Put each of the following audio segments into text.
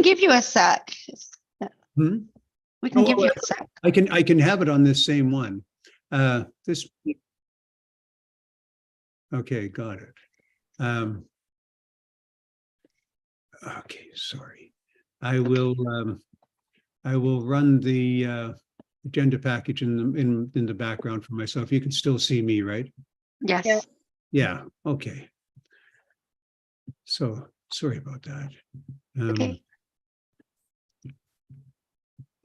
give you a sec. Hmm? We can give you a sec. I can have it on this same one. This. Okay, got it. Okay, sorry. I will run the agenda package in the background for myself. You can still see me, right? Yes. Yeah. Yeah, okay. So sorry about that. Okay.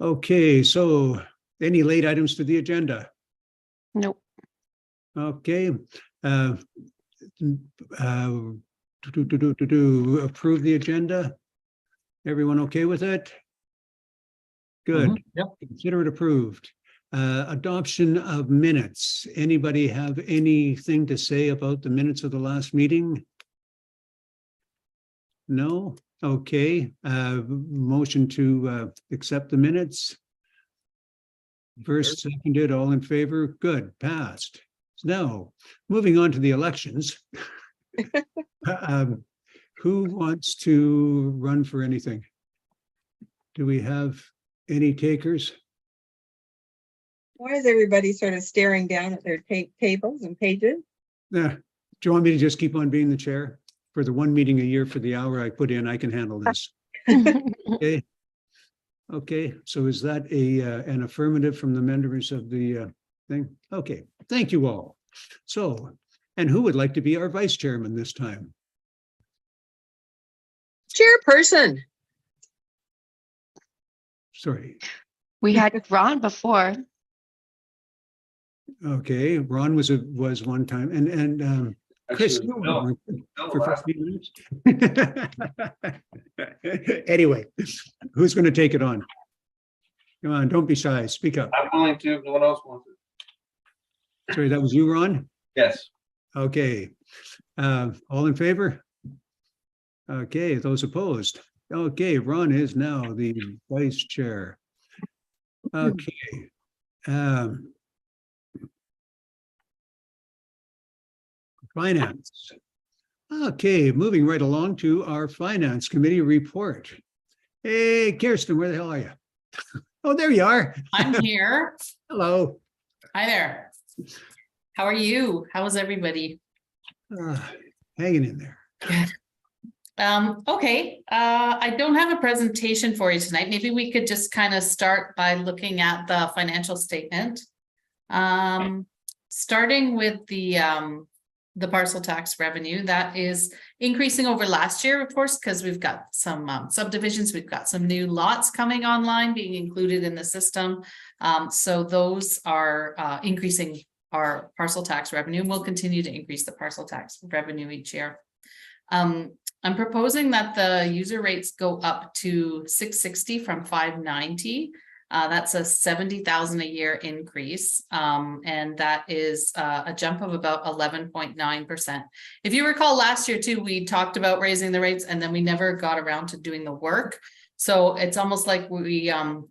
Okay, so any late items to the agenda? Nope. Okay. Approve the agenda. Everyone okay with it? Good. Yep. Consider it approved. Adoption of minutes. Anybody have anything to say about the minutes of the last meeting? No? Okay. Motion to accept the minutes. First, seconded, all in favor? Good, passed. Now, moving on to the elections. Who wants to run for anything? Do we have any takers? Why is everybody sort of staring down at their tables and pages? Do you want me to just keep on being the chair? For the one meeting a year for the hour I put in, I can handle this. Okay. Okay, so is that an affirmative from the members of the thing? Okay, thank you all. So, and who would like to be our vice chairman this time? Chairperson. Sorry. We had Ron before. Okay, Ron was one time, and Chris, Actually, you were no. one No, for 15 minutes. Anyway, who's going to take it on? Come on, don't be shy. Speak up. I'm willing to, if no one else wants it. Sorry, that was you, Ron? Yes. Okay. All in favor? Okay, those opposed? Okay, Ron is now the vice chair. Okay. Finance. Okay, moving right along to our finance committee report. Hey, Kirsten, where the hell are you? Oh, there you are. I'm here. Hello. Hi there. How are you? How is everybody? Hanging in there. Good. Okay. I don't have a presentation for you tonight. Maybe we could just kind of start by looking at the financial statement. Starting with the parcel tax revenue that is increasing over last year, of course, because we've got some subdivisions, we've got some new lots coming online being included in the system. So those are increasing our parcel tax revenue, and we'll continue to increase the parcel tax revenue each year. I'm proposing that the user rates go up to 660 from 590. That's a 70,000 a year increase. And that is a jump of about 11.9%. If you recall last year too, we talked about raising the rates and then we never got around to doing the work. So it's almost like we are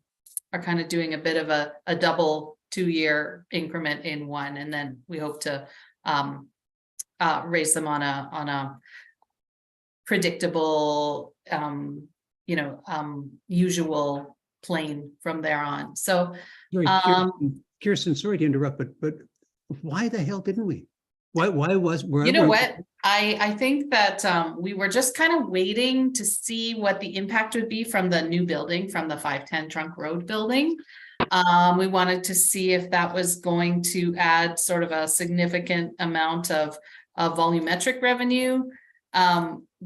kind of doing a bit of a double 2-year increment in one. And then we hope to raise them on a predictable, usual plane from there on. So Sorry, Kirsten, sorry to interrupt, but why the hell didn't we? Why was you know what? I think that we were just kind of waiting to see what the impact would be from the new building, from the 510 Trunk Road building. We wanted to see if that was going to add sort of a significant amount of volumetric revenue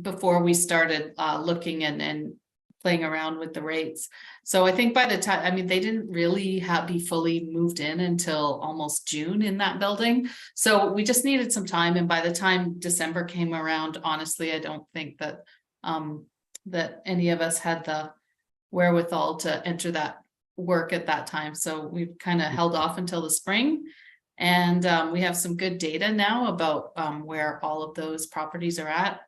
before we started looking and playing around with the rates. So I think by the time, I mean, they didn't really be fully moved in until almost June in that building. So we just needed some time. And by the time December came around, honestly, I don't think that that any of us had the wherewithal to enter that work at that time. So we've kind of held off until the spring. And we have some good data now about where all of those properties are at.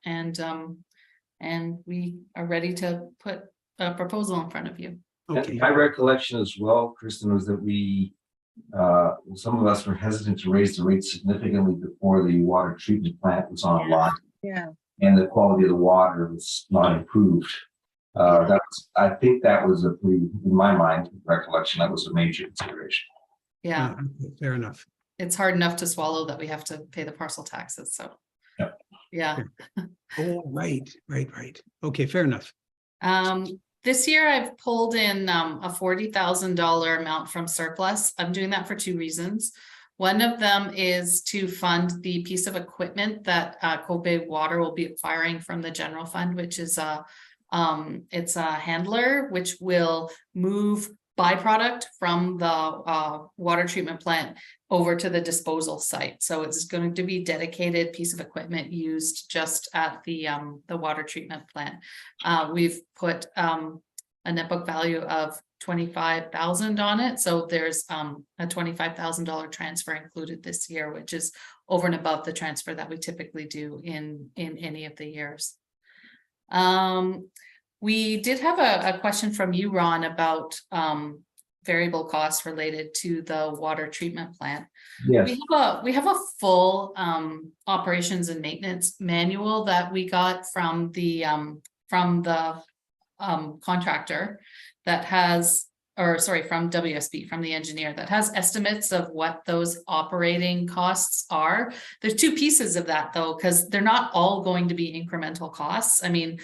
And we are ready to put a proposal in front of you. Okay. My recollection as well, Kristen, was that we, some of us were hesitant to raise the rates significantly before the water treatment plant was online. Yeah. And the quality of the water was not improved. I think that was in my mind, recollection, that was a major consideration. Yeah, Fair enough. it's hard enough to swallow that we have to pay the parcel taxes, so. Yep. Yeah. Oh, right. Okay, fair enough. This year I've pulled in a $40,000 amount from surplus. I'm doing that for two reasons. One of them is to fund the piece of equipment that Cove Water will be acquiring from the general fund, which is it's a handler which will move byproduct from the water treatment plant over to the disposal site. So it's going to be dedicated piece of equipment used just at the water treatment plant. We've put a net book value of $25,000 on it. So there's a $25,000 transfer included this year, which is over and above the transfer that we typically do in any of the years. We did have a question from you, Ron, about variable costs related to the water treatment plant. Yes. We have a full operations and maintenance manual that we got from the contractor that has, or sorry, from WSB, from the engineer, that has estimates of what those operating costs are. There's two pieces of that though, because they're not all going to be incremental costs. I mean,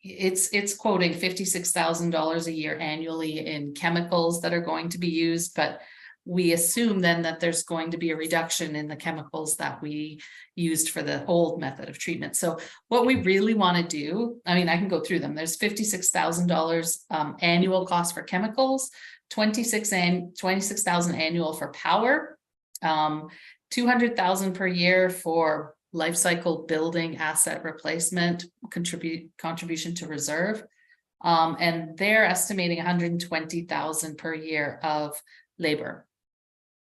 it's quoting $56,000 a year annually in chemicals that are going to be used, but we assume then that there's going to be a reduction in the chemicals that we used for the old method of treatment. So what we really want to do, I mean, I can go through them. There's $56,000 annual cost for chemicals, $26,000 annual for power, $200,000 per year for life cycle building asset replacement, contribution to reserve. And they're estimating $120,000 per year of labor.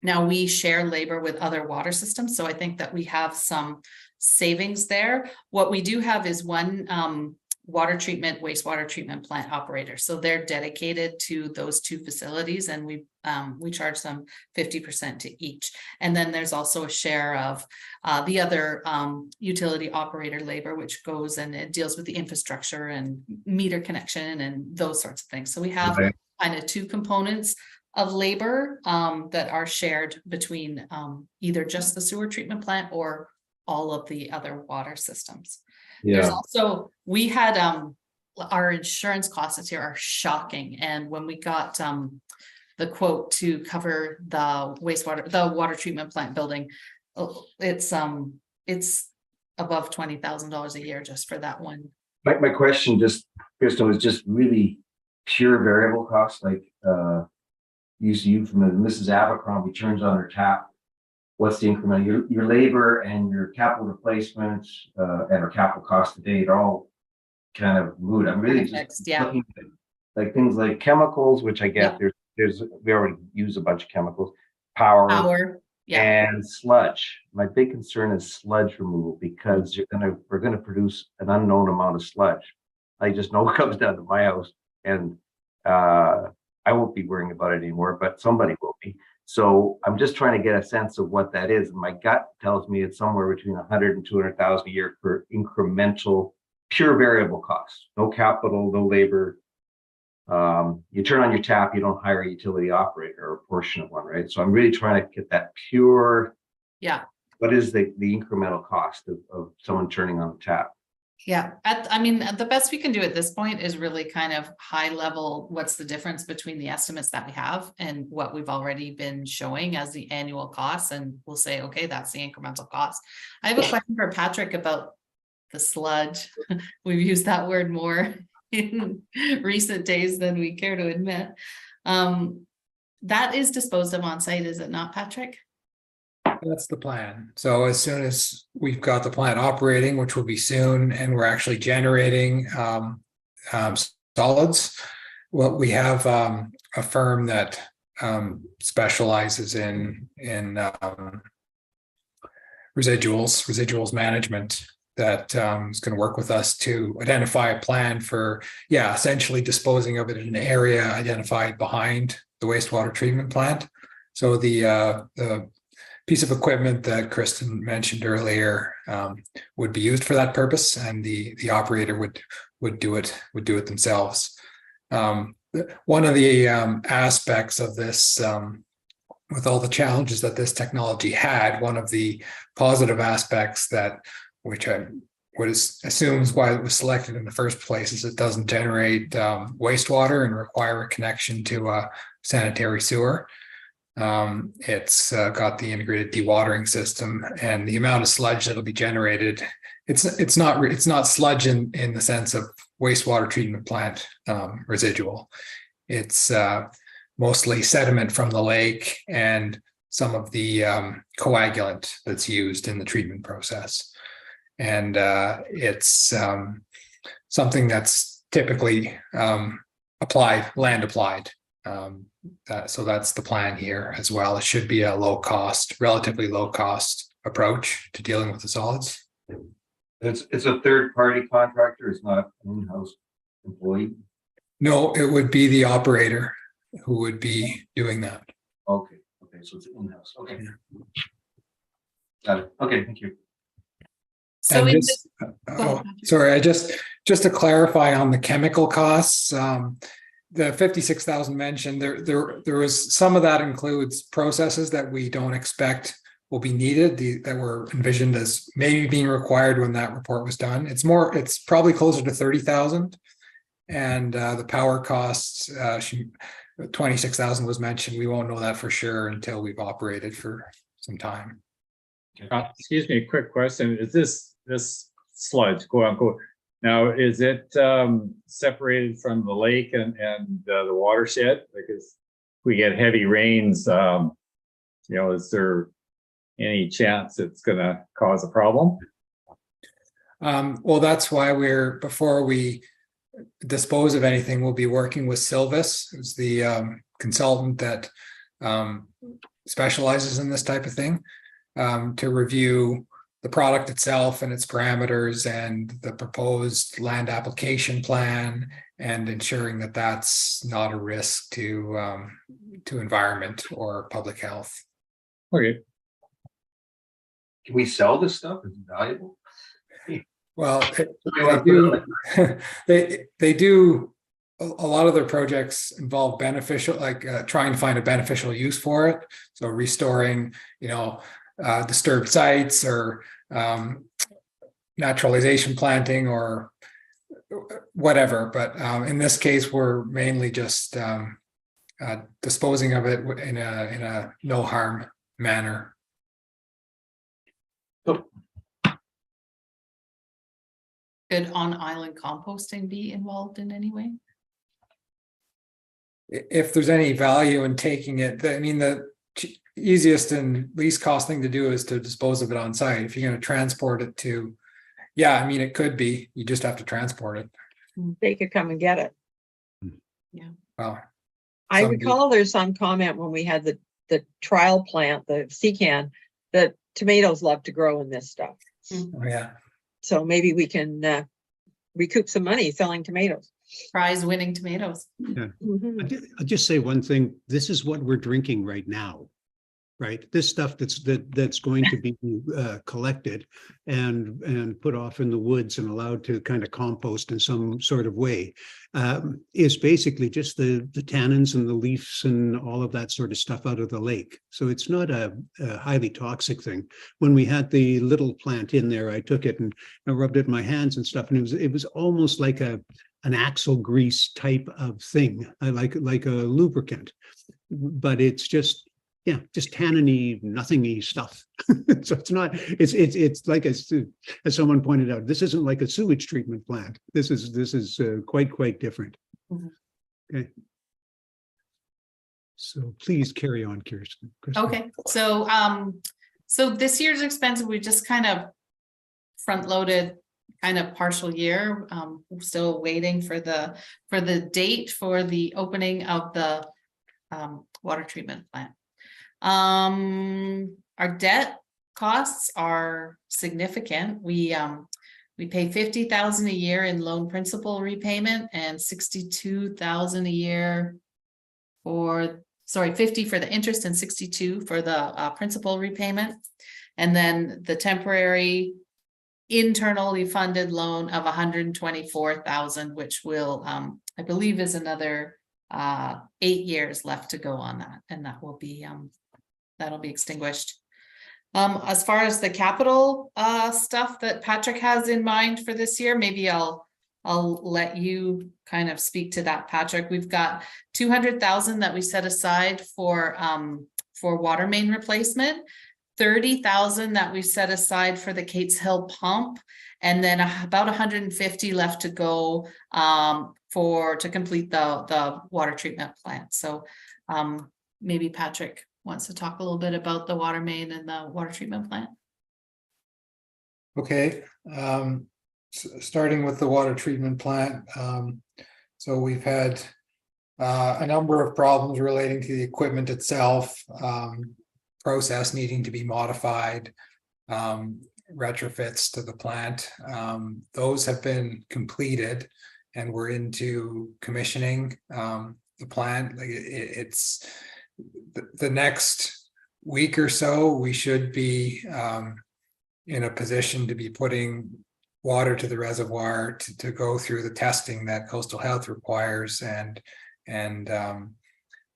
Now we share labor with other water systems, so I think that we have some savings there. What we do have is one wastewater treatment plant operator. So they're dedicated to those two facilities, and we charge them 50% to each. And then there's also a share of the other utility operator labor, which goes and it deals with the infrastructure and meter connection and those sorts of things. So we have kind of two components of labor that are shared between either just the sewer treatment plant or all of the other water systems. There's also, we had our insurance costs this year are shocking. And when we got the quote to cover the water treatment plant building, it's above $20,000 a year just for that one. My question just, Kristen, was just really pure variable cost, like use you from Mrs. Abercrombie turns on her tap. What's the increment? Your labor and your capital replacement and our capital cost to date are all kind of moot. I'm really just looking at like things like chemicals, which I get we already use a bunch of chemicals, power and sludge. My big concern is sludge removal, because we're gonna produce an unknown amount of sludge. I just know it comes down to my house, and I won't be worrying about it anymore, but somebody will be. So I'm just trying to get a sense of what that is. And my gut tells me it's somewhere between 100 and 200,000 a year for incremental, pure variable costs. No capital, no labor. You turn on your tap, you don't hire a utility operator or a portion of one, right? So I'm really trying to get that pure. Yeah. What is the incremental cost of someone turning on the tap? Yeah, I mean, the best we can do at this point is really kind of high level. What's the difference between the estimates that we have and what we've already been showing as the annual costs? And we'll say, okay, that's the incremental cost. I have a question for Patrick about the sludge. We've used that word more in recent days than we care to admit. That is disposed of on site, is it not, Patrick? That's the plan. So as soon as we've got the plant operating, which will be soon, and we're actually generating solids, well, we have a firm that specializes in residuals management that is going to work with us to identify a plan for, essentially disposing of it in an area identified behind the wastewater treatment plant. So the piece of equipment that Kristen mentioned earlier would be used for that purpose, and the operator would do it themselves. One of the aspects of this, with all the challenges that this technology had, one of the positive aspects assumes why it was selected in the first place is it doesn't generate wastewater and require a connection to a sanitary sewer. It's got the integrated dewatering system, and the amount of sludge that'll be generated, it's not sludge in the sense of wastewater treatment plant residual. It's mostly sediment from the lake and some of the coagulant that's used in the treatment process. And it's something that's typically land applied. So that's the plan here as well. It should be a relatively low cost approach to dealing with the solids. It's a third party contractor. It's not an in-house employee. No, it would be the operator who would be doing that. Okay. So it's in-house. Okay. Got it. Okay. Thank you. So And in just, this- Go ahead. sorry, just to clarify on the chemical costs, the 56,000 mentioned, there was some of that includes processes that we don't expect will be needed, that were envisioned as maybe being required when that report was done. It's probably closer to 30,000, and the power costs, 26,000 was mentioned. We won't know that for sure until we've operated for some time. Excuse me, a quick question. Is this sludge, quote unquote, now is it separated from the lake and the watershed? Because if we get heavy rains, is there any chance it's going to cause a problem? Well, that's why before we dispose of anything, we'll be working with Silvis, who's the consultant that specializes in this type of thing, to review the product itself and its parameters and the proposed land application plan, and ensuring that that's not a risk to environment or public health. Okay. Can we sell this stuff? Is it valuable? Well, They they do. A lot of their projects involve trying to find a beneficial use for it. So restoring, disturbed sites, or naturalization planting, or whatever. But in this case, we're mainly just disposing of it in a no harm manner. Could on-island composting be involved in any way? If there's any value in taking it, the easiest and least cost thing to do is to dispose of it on site. If you're going to transport it it could be, you just have to transport it. They could come and get it. Well, I Some recall there's some comment when we had the trial plant, the CCAN, that tomatoes love to grow in this stuff. oh, yeah. So maybe we can recoup some money selling tomatoes. Prize winning tomatoes. Mhm. I'll just say one thing. This is what we're drinking right now, right? This stuff that's going to be collected and put off in the woods and allowed to kind of compost in some sort of way is basically just the tannins and the leaves and all of that sort of stuff out of the lake. So it's not a highly toxic thing. When we had the little plant in there, I took it and rubbed it in my hands and stuff, and it was almost like an axle grease type of thing, like a lubricant, but it's just tannin-y, nothing-y stuff. So it's like, as someone pointed out, this isn't like a sewage treatment plant. This is quite different. Mhm. Okay. So please carry on, Kirsten. Okay, so this year's expense, we just kind of front-loaded kind of partial year. We're still waiting for the date for the opening of the water treatment plant. Our debt costs are significant. We pay 50,000 a year in loan principal repayment and 62,000 a year for sorry, 50 for the interest and 62 for the principal repayment. And then the temporary internally funded loan of 124,000, which will, I believe is another 8 years left to go on that, and that will be that'll be extinguished. As far as the capital stuff that Patrick has in mind for this year, maybe I'll let you kind of speak to that, Patrick. We've got 200,000 that we set aside for water main replacement, 30,000 that we set aside for the Cates Hill pump, and then about 150 left to go to complete the water treatment plant. So maybe Patrick wants to talk a little bit about the water main and the water treatment plant. Okay, starting with the water treatment plant. So we've had a number of problems relating to the equipment itself, process needing to be modified, retrofits to the plant. Those have been completed and we're into commissioning the plant. Like it's the next week or so, we should be in a position to be putting water to the reservoir to go through the testing that Coastal Health requires and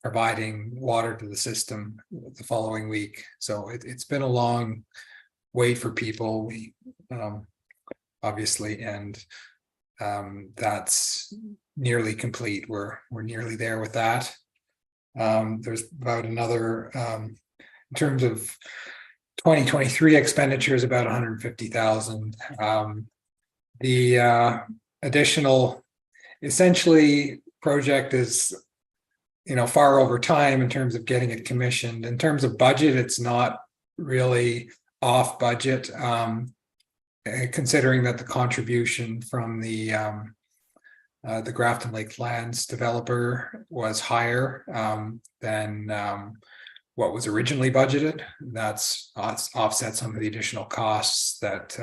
providing water to the system the following week. So it's been a long wait for people, obviously, and that's nearly complete. We're nearly there with that. There's about another, in terms of 2023 expenditures, about 150,000. The additional, essentially, project is, far over time in terms of getting it commissioned. In terms of budget, it's not really off budget, considering that the contribution from the Grafton Lake Lands developer was higher than what was originally budgeted. That's offset some of the additional costs that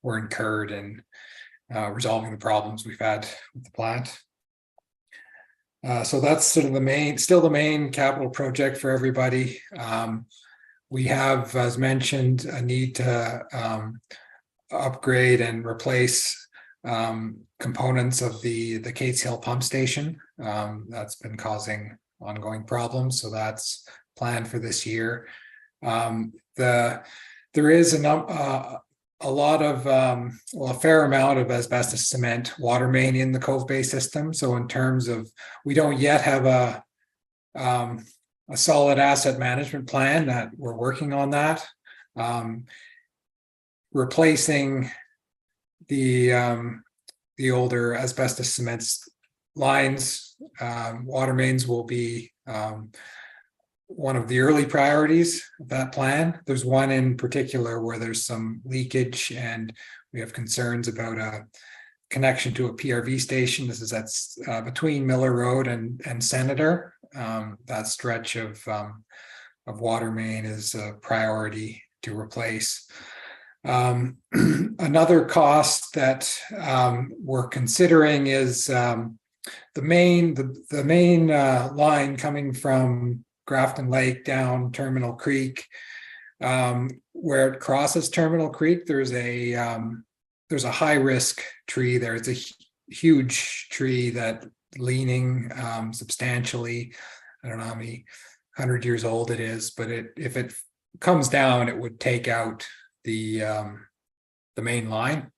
were incurred in resolving the problems we've had with the plant. So that's sort of still the main capital project for everybody. We have, as mentioned, a need to upgrade and replace components of the Cates Hill pump station. That's been causing ongoing problems, so that's planned for this year. There is a lot of, a fair amount of asbestos cement water main in the Cove Bay system. So in terms of, we don't yet have a solid asset management plan that we're working on that. Replacing the older asbestos cement lines, water mains will be one of the early priorities of that plan. There's one in particular where there's some leakage and we have concerns about a connection to a PRV station. This is between Miller Road and Senator. That stretch of water main is a priority to replace. Another cost that we're considering is the main line coming from Grafton Lake down Terminal Creek, where it crosses Terminal Creek. There's a high risk tree there. It's a huge tree that leaning substantially. I don't know how many 100 years old it is, but if it comes down, it would take out the main line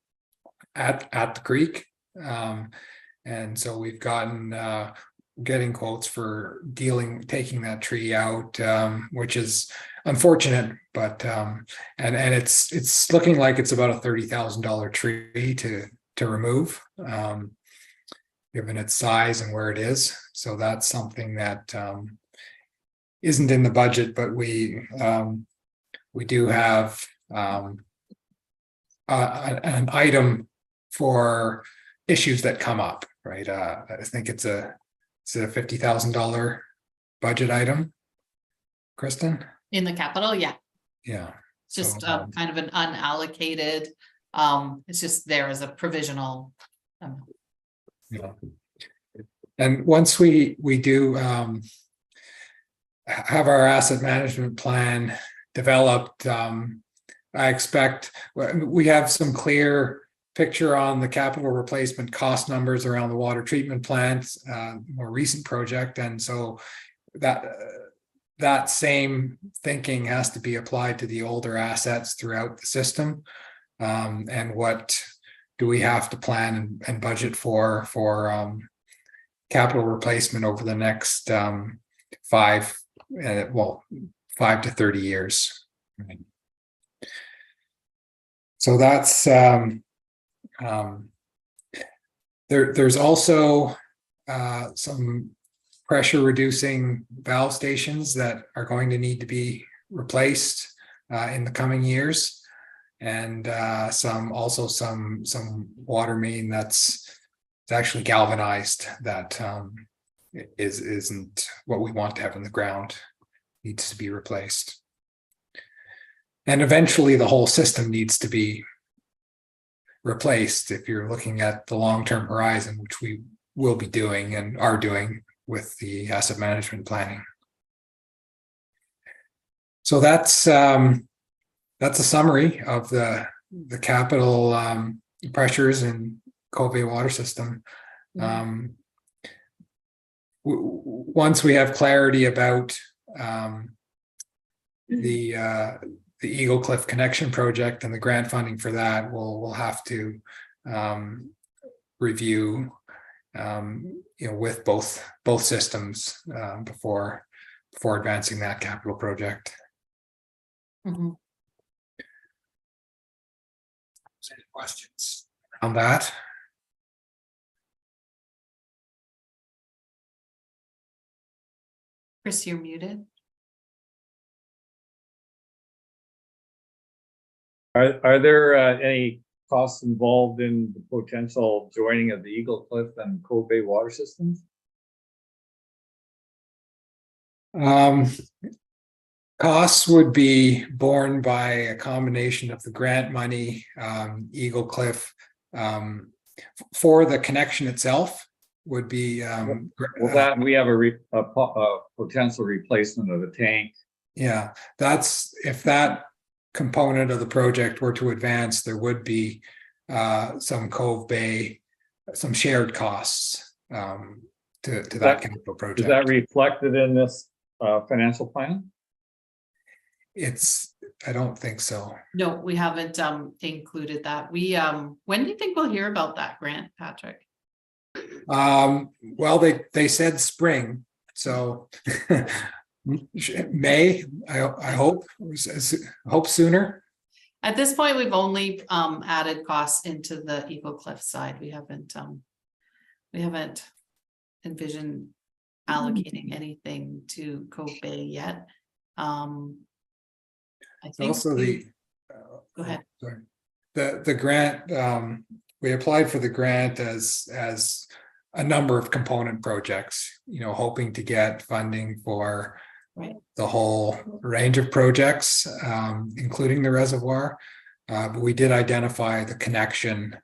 at the creek. And so we've getting quotes for taking that tree out, which is unfortunate, but and it's looking like it's about a $30,000 tree to remove, given its size and where it is. So that's something that isn't in the budget, but we do have an item for issues that come up, right? I think it's a $50,000 budget item, Kristen? In the capital, yeah. Yeah. Just So, kind of an unallocated, it's just there as a provisional. yeah. And once we do have our asset management plan developed. I expect we have some clear picture on the capital replacement cost numbers around the water treatment plant, more recent project. And so that same thinking has to be applied to the older assets throughout the system. And what do we have to plan and budget for capital replacement over the next 5 to 30 years. So that's there's also some pressure reducing valve stations that are going to need to be replaced in the coming years, and some water main that's actually galvanized that isn't what we want to have in the ground, needs to be replaced. And eventually the whole system needs to be replaced if you're looking at the long-term horizon, which we will be doing and are doing with the asset management planning. So that's a summary of the capital pressures in Cove water system. Once we have clarity about the Eagle Cliff connection project and the grant funding for that, we'll have to review with both systems before advancing that capital project. Mhm. Any questions on that? Chris, you're muted. Are there any costs involved in the potential joining of the Eagle Cliff and Cove Bay water systems? Costs would be borne by a combination of the grant money, Eagle Cliff, for the connection itself would be. Well, that we have a potential replacement of the tank. Yeah, that's if that component of the project were to advance, there would be some Cove Bay, some shared costs to that capital project. Is that reflected in this financial plan? I don't think so. No, we haven't included that. When do you think we'll hear about that grant, Patrick? Well, they said spring, so May. I hope sooner. At this point, we've only added costs into the Eagle Cliff side. We haven't envisioned allocating anything to Cove Bay yet. I think Also go ahead. Sorry. The grant, we applied for the grant as a number of component projects, hoping to get funding for the whole range of projects, including the reservoir. But we did identify the connection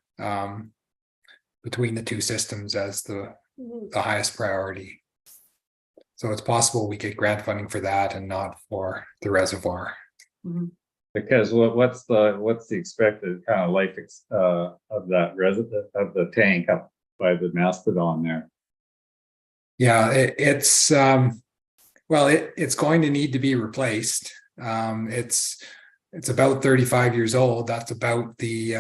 between the two systems as the highest priority. So it's possible we get grant funding for that and not for the reservoir. Mm-hmm. Because what's the expected kind of life of the tank up by the mastodon there? Yeah, it's going to need to be replaced. It's about 35 years old. That's about the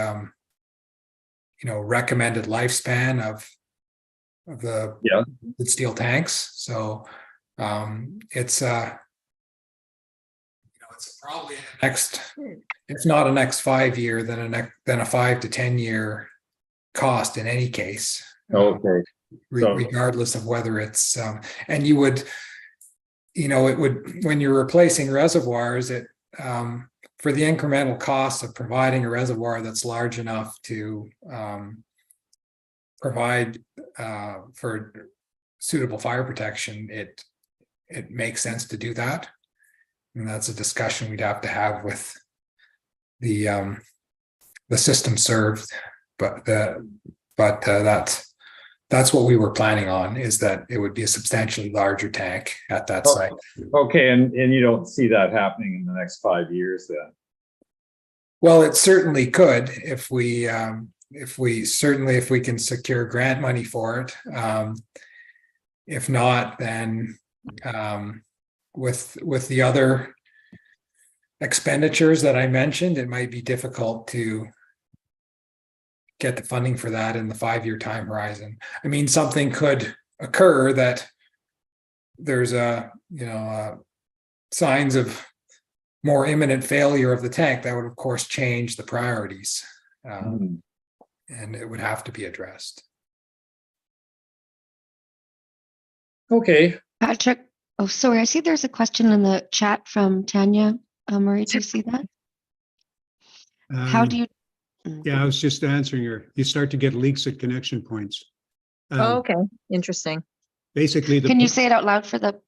recommended lifespan of the steel tanks. So it's probably if not a next 5 year, then a 5 to 10 year cost in any case. Okay. Regardless of whether it's and you would, it would, when you're replacing reservoirs, for the incremental costs of providing a reservoir that's large enough to provide for suitable fire protection, it makes sense to do that. And that's a discussion we'd have to have with the system served, but that's that's what we were planning on, is that it would be a substantially larger tank at that Oh. site. Okay, and you don't see that happening in the next 5 years then? Well, it certainly could if we can secure grant money for it. If not, then with the other expenditures that I mentioned, it might be difficult to get the funding for that in the 5-year time horizon. I mean, something could occur that there's signs of more imminent failure of the tank. That would of course change the priorities, and it would have to be addressed. Okay, Patrick, oh, sorry, I see there's a question in the chat from Tanya. Marie, do you see that? How do you? Yeah, I was just answering you start to get leaks at connection points. Oh, okay, interesting. Basically, Can you say it out loud for the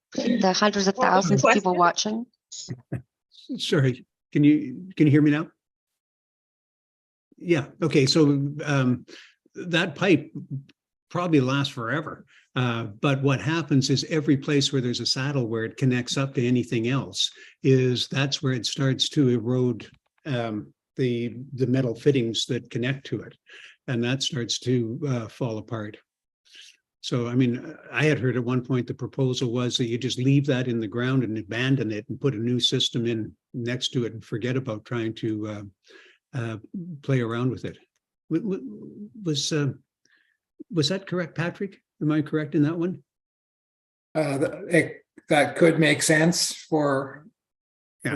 hundreds of What was the thousands of people question? watching? sorry, can you hear me now? Yeah, okay, so that pipe probably lasts forever. But what happens is every place where there's a saddle where it connects up to anything else that's where it starts to erode the metal fittings that connect to it, and that starts to fall apart. So, I mean, I had heard at one point the proposal was that you just leave that in the ground and abandon it and put a new system in next to it and forget about trying to play around with it. Was that correct, Patrick? Am I correct in that one? That could make sense for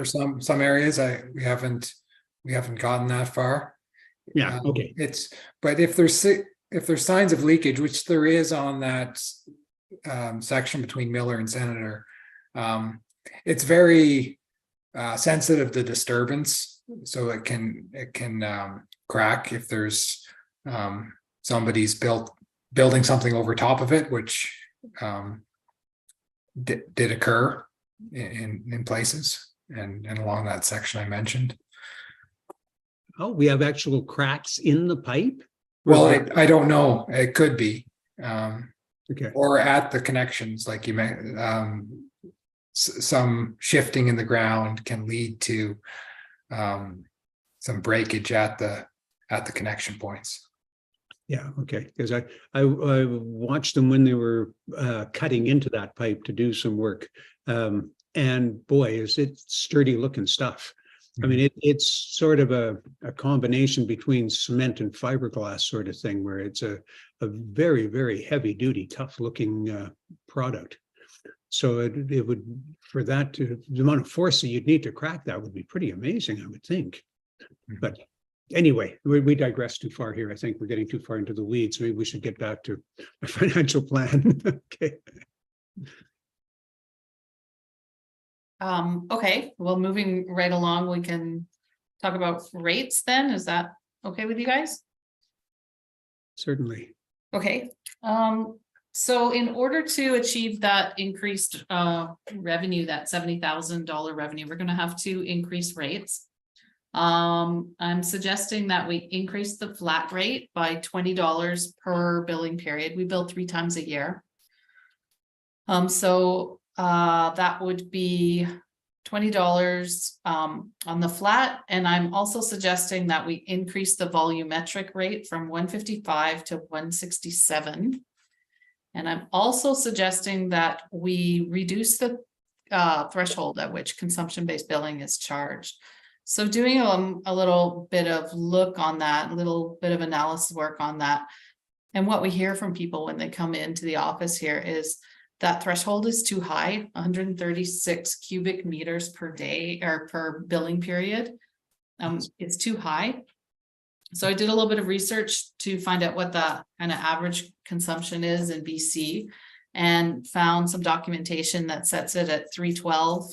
some areas. We haven't gotten that far. Yeah. Okay. But if there's signs of leakage, which there is on that section between Miller and Senator, it's very sensitive to disturbance, so it can crack if there's somebody's building something over top of it, which did occur in places and along that section I mentioned. Oh, we have actual cracks in the pipe? Well, I don't know. It could be. Okay. Or at the connections, like you may, some shifting in the ground can lead to some breakage at the connection points. Yeah, okay, because I watched them when they were cutting into that pipe to do some work. And boy, is it sturdy looking stuff. I mean, it's sort of a combination between cement and fiberglass sort of thing, where it's a very, very heavy duty, tough looking product. So it would, for that to, the amount of force that you'd need to crack that would be pretty amazing, I would think. But anyway, we digress too far here. I think we're getting too far into the weeds. Maybe we should get back to a financial plan. Okay. Okay, well, moving right along, we can talk about rates then. Is that okay with you guys? Certainly. Okay, so in order to achieve that increased revenue, that $70,000 revenue, we're gonna have to increase rates. I'm suggesting that we increase the flat rate by $20 per billing period. We bill 3 times a year. That would be $20 on the flat, and I'm also suggesting that we increase the volumetric rate from 155 to 167. And I'm also suggesting that we reduce the threshold at which consumption-based billing is charged. So doing a little bit of look on that, a little bit of analysis work on that. And what we hear from people when they come into the office here is that threshold is too high, 136 cubic meters per day or per billing period. It's too high. So I did a little bit of research to find out what the kind of average consumption is in BC and found some documentation that sets it at 312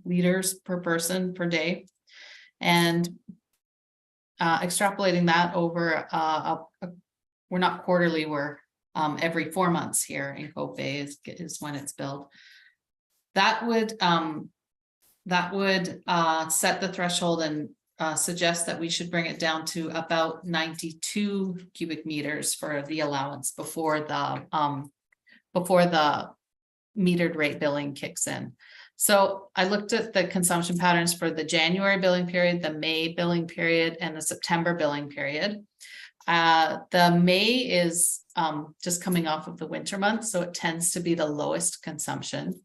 liters per person per day. And extrapolating that over, we're not quarterly, we're every 4 months here in Cove Bay is when it's billed. That would set the threshold and suggest that we should bring it down to about 92 cubic meters for the allowance before the metered rate billing kicks in. So I looked at the consumption patterns for the January billing period, the May billing period, and the September billing period. The May is just coming off of the winter month, so it tends to be the lowest consumption.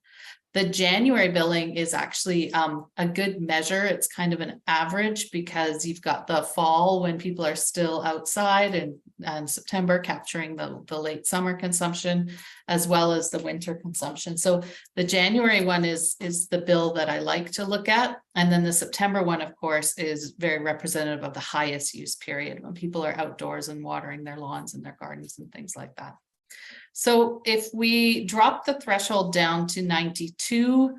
The January billing is actually a good measure. It's kind of an average because you've got the fall when people are still outside, and September capturing the late summer consumption as well as the winter consumption. So the January one is the bill that I like to look at. And then the September one, of course, is very representative of the highest use period when people are outdoors and watering their lawns and their gardens and things like that. So if we drop the threshold down to 92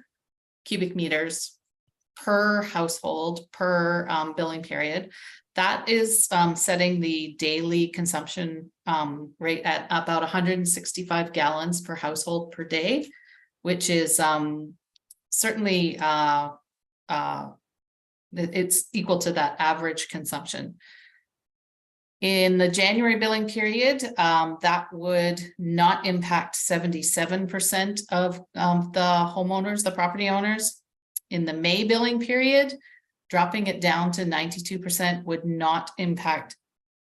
cubic meters per household per billing period, that is setting the daily consumption rate at about 165 gallons per household per day, which is certainly it's equal to that average consumption. In the January billing period, that would not impact 77% of the homeowners, the property owners. In the May billing period, dropping it down to 92% would not impact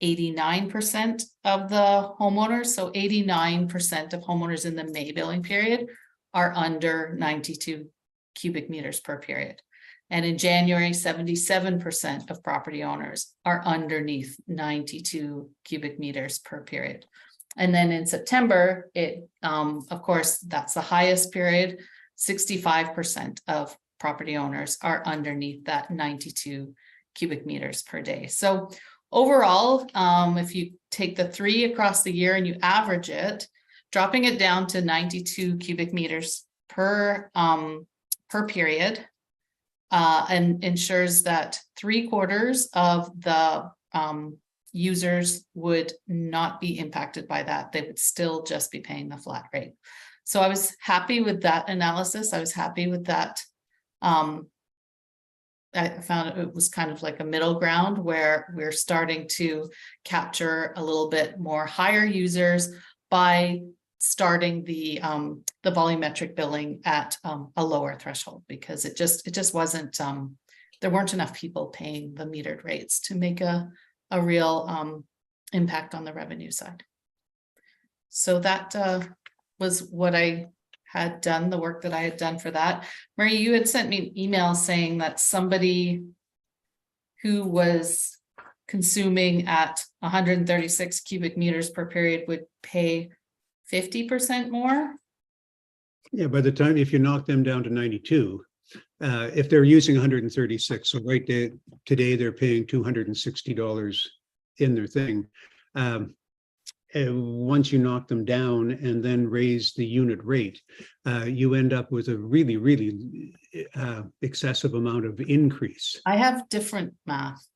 89% of the homeowners. So 89% of homeowners in the May billing period are under 92 cubic meters per period. And in January, 77% of property owners are underneath 92 cubic meters per period. And then in September, of course, that's the highest period. 65% of property owners are underneath that 92 cubic meters per day. So overall, if you take the 3 across the year and you average it, dropping it down to 92 cubic meters per period, and ensures that 3/4 of the users would not be impacted by that. They would still just be paying the flat rate. So I was happy with that analysis. I was happy with that. I found it was kind of like a middle ground where we're starting to capture a little bit more higher users by starting the volumetric billing at a lower threshold, because it just wasn't there weren't enough people paying the metered rates to make a real impact on the revenue side. So that was what I had done, the work that I had done for that. Marie, you had sent me an email saying that somebody who was consuming at 136 cubic meters per period would pay 50% more. Yeah, by the time, if you knock them down to 92, if they're using 136, so right today they're paying $260 in their thing. Once you knock them down and then raise the unit rate, you end up with a really, really excessive amount of increase. I have different math.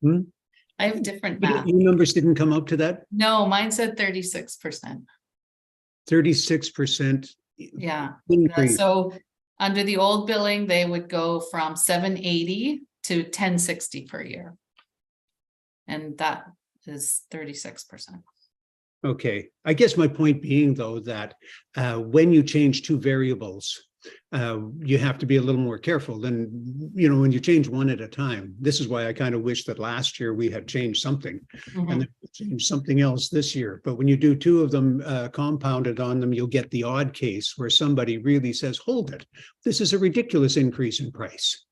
I have different math. Your numbers didn't come up to that? No, mine said 36%. 36%. Yeah. Increase. So under the old billing, they would go from 780 to 1060 per year. And that is 36%. Okay, I guess my point being, though, that when you change two variables, you have to be a little more careful than, when you change one at a time. This is why I kind of wish that last year we had changed something and then changed something else this year. But when you do two of them compounded on them, you'll get the odd case where somebody really says, hold it, this is a ridiculous increase in price.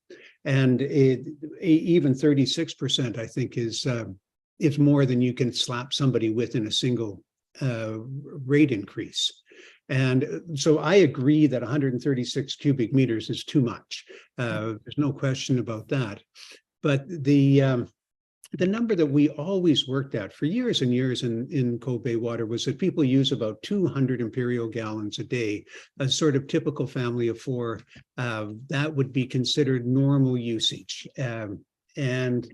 And even 36%, I think, is more than you can slap somebody with in a single rate increase. And so I agree that 136 cubic meters is too much. There's no question about that. But the number that we always worked at for years and years in Cove Bay Water was that people use about 200 imperial gallons a day, a sort of typical family of 4. That would be considered normal usage. And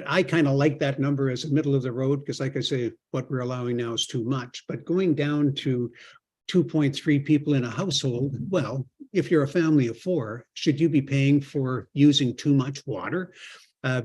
I kind of like that number as a middle of the road, because like I say, what we're allowing now is too much. But going down to 2.3 people in a household, well, if you're a family of four, should you be paying for using too much water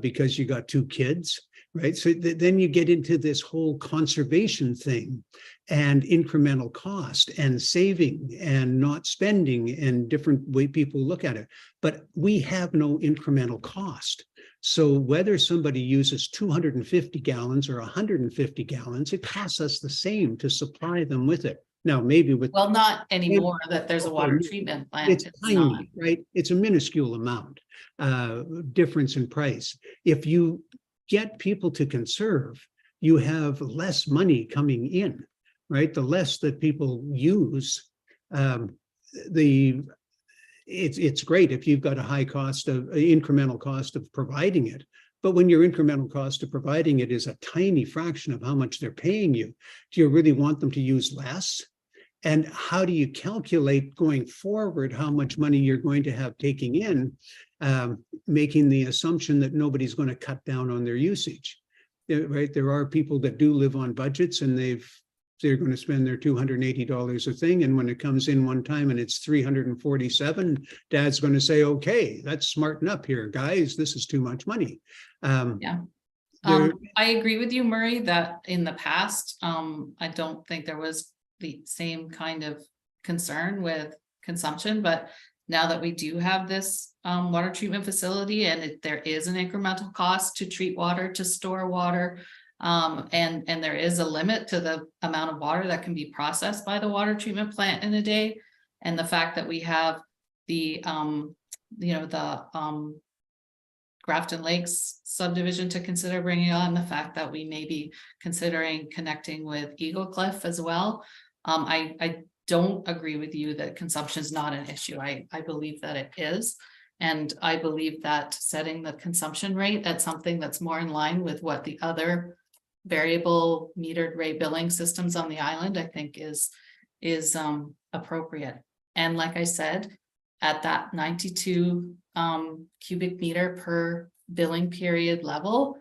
because you got two kids, right? So then you get into this whole conservation thing and incremental cost and saving and not spending and different way people look at it. But we have no incremental cost. So whether somebody uses 250 gallons or 150 gallons, it costs us the same to supply them with it. Now, maybe with Well, not anymore that there's a water treatment plant. it's It's not. tiny, right? It's a minuscule amount difference in price. If you get people to conserve, you have less money coming in, right? The less that people use, it's great if you've got a high cost of incremental cost of providing it. But when your incremental cost of providing it is a tiny fraction of how much they're paying you, do you really want them to use less? And how do you calculate going forward how much money you're going to have taking in, making the assumption that nobody's going to cut down on their usage, right? There are people that do live on budgets and they're going to spend their $280 a thing. And when it comes in one time and it's 347, dad's going to say, okay, let's smarten up here, guys. This is too much money. I agree with you, Murray, that in the past, I don't think there was the same kind of concern with consumption, but now that we do have this water treatment facility and there is an incremental cost to treat water, to store water, and there is a limit to the amount of water that can be processed by the water treatment plant in a day. And the fact that we have the, Grafton Lakes subdivision to consider bringing on, the fact that we may be considering connecting with Eagle Cliff as well. I don't agree with you that consumption is not an issue. I believe that it is. And I believe that setting the consumption rate at something that's more in line with what the other variable metered rate billing systems on the island, I think is appropriate. And like I said, at that 92 cubic meter per billing period level,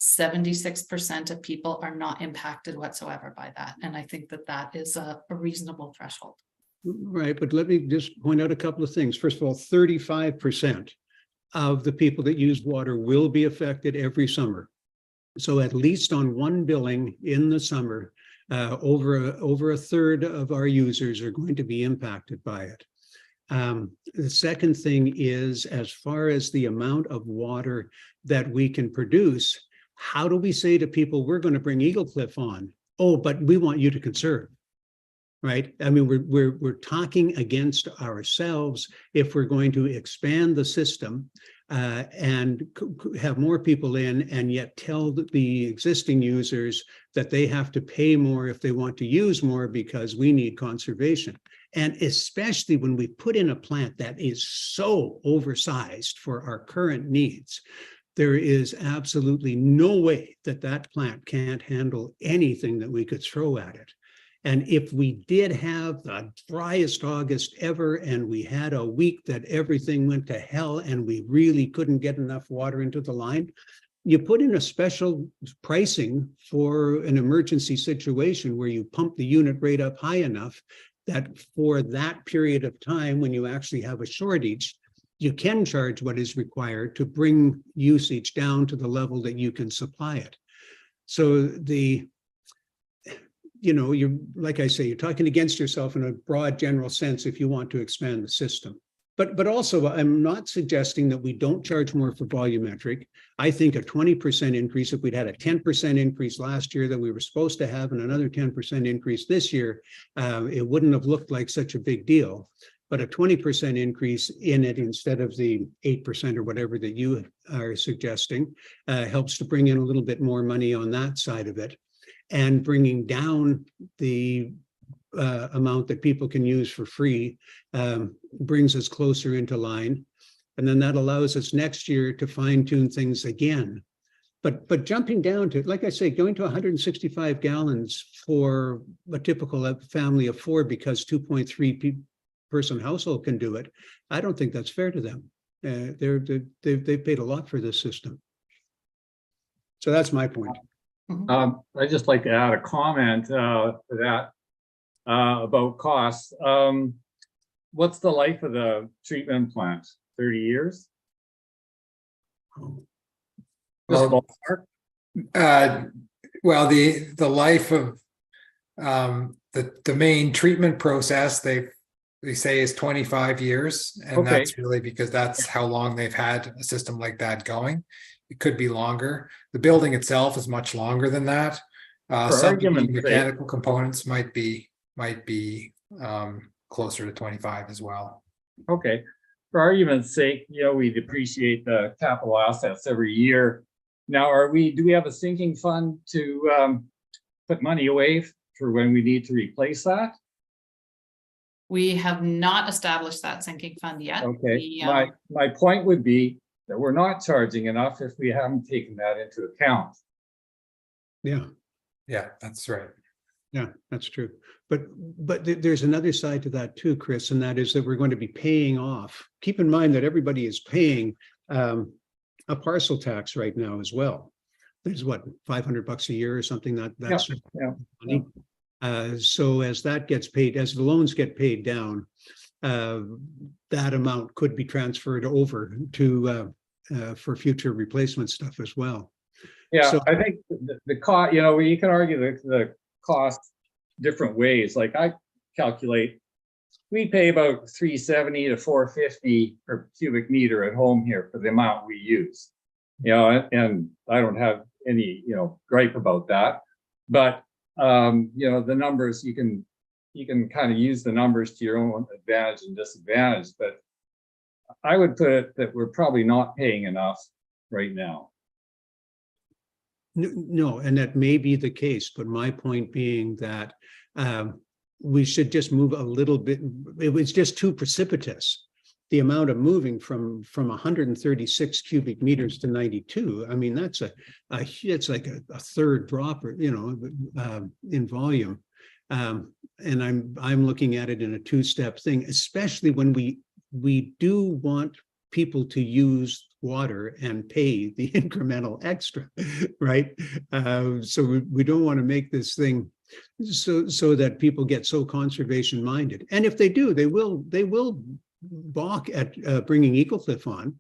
76% of people are not impacted whatsoever by that. And I think that that is a reasonable threshold. Right, but let me just point out a couple of things. First of all, 35% of the people that use water will be affected every summer. So at least on one billing in the summer, over a third of our users are going to be impacted by it. The second thing is, as far as the amount of water that we can produce, how do we say to people, we're going to bring Eagle Cliff on? Oh, but we want you to conserve, right? I mean, we're talking against ourselves if we're going to expand the system and have more people in, and yet tell the existing users that they have to pay more if they want to use more because we need conservation. And especially when we put in a plant that is so oversized for our current needs, there is absolutely no way that that plant can't handle anything that we could throw at it. And if we did have the driest August ever, and we had a week that everything went to hell and we really couldn't get enough water into the line, you put in a special pricing for an emergency situation where you pump the unit rate up high enough that for that period of time, when you actually have a shortage, you can charge what is required to bring usage down to the level that you can supply it. So you're, like I say, you're talking against yourself in a broad general sense if you want to expand the system. But also, I'm not suggesting that we don't charge more for volumetric. I think a 20% increase, if we'd had a 10% increase last year that we were supposed to have and another 10% increase this year, it wouldn't have looked like such a big deal. But a 20% increase in it instead of the 8% or whatever that you are suggesting helps to bring in a little bit more money on that side of it, and bringing down the amount that people can use for free brings us closer into line. And then that allows us next year to fine tune things again. But jumping down to, like I say, going to 165 gallons for a typical family of four because 2.3 person household can do it, I don't think that's fair to them. They've paid a lot for this system. So that's my point. I'd just like to add a comment to that about costs. what's the life of the treatment plant? 30 years? Just Well, ballpark? Well, the life of the main treatment process, they say is 25 years, and Okay. that's really because that's how long they've had a system like that going. It could be longer. The building itself is much longer than that. For Some of the argument's sake. mechanical components might be closer to 25 as well. Okay, for argument's sake, we depreciate the capital assets every year. Now, do we have a sinking fund to put money away for when we need to replace that? We have not established that sinking fund yet. Okay, We, my point would be that we're not charging enough if we haven't taken that into account. Yeah, Yeah, that's right. yeah, that's true. But there's another side to that too, Chris, and that is that we're going to be paying off. Keep in mind that everybody is paying a parcel tax right now as well. There's what, $500 a year or something, that's Yeah. money. So as that gets paid, as the loans get paid down, that amount could be transferred over to for future replacement stuff as well. Yeah, So- I think the cost, you can argue the cost different ways. Like I calculate, we pay about $370 to $450 per cubic meter at home here for the amount we use. And I don't have any, gripe about that. But the numbers, you can kind of use the numbers to your own advantage and disadvantage. But I would put it that we're probably not paying enough right now. No, and that may be the case, but my point being that we should just move a little bit. It was just too precipitous. The amount of moving from 136 cubic meters to 92. I mean, that's it's like a third drop, in volume. And I'm looking at it in a two-step thing, especially when we do want people to use water and pay the incremental extra, right? So we don't want to make this thing so that people get so conservation minded. And if they do, they will balk at bringing Ecoclif on.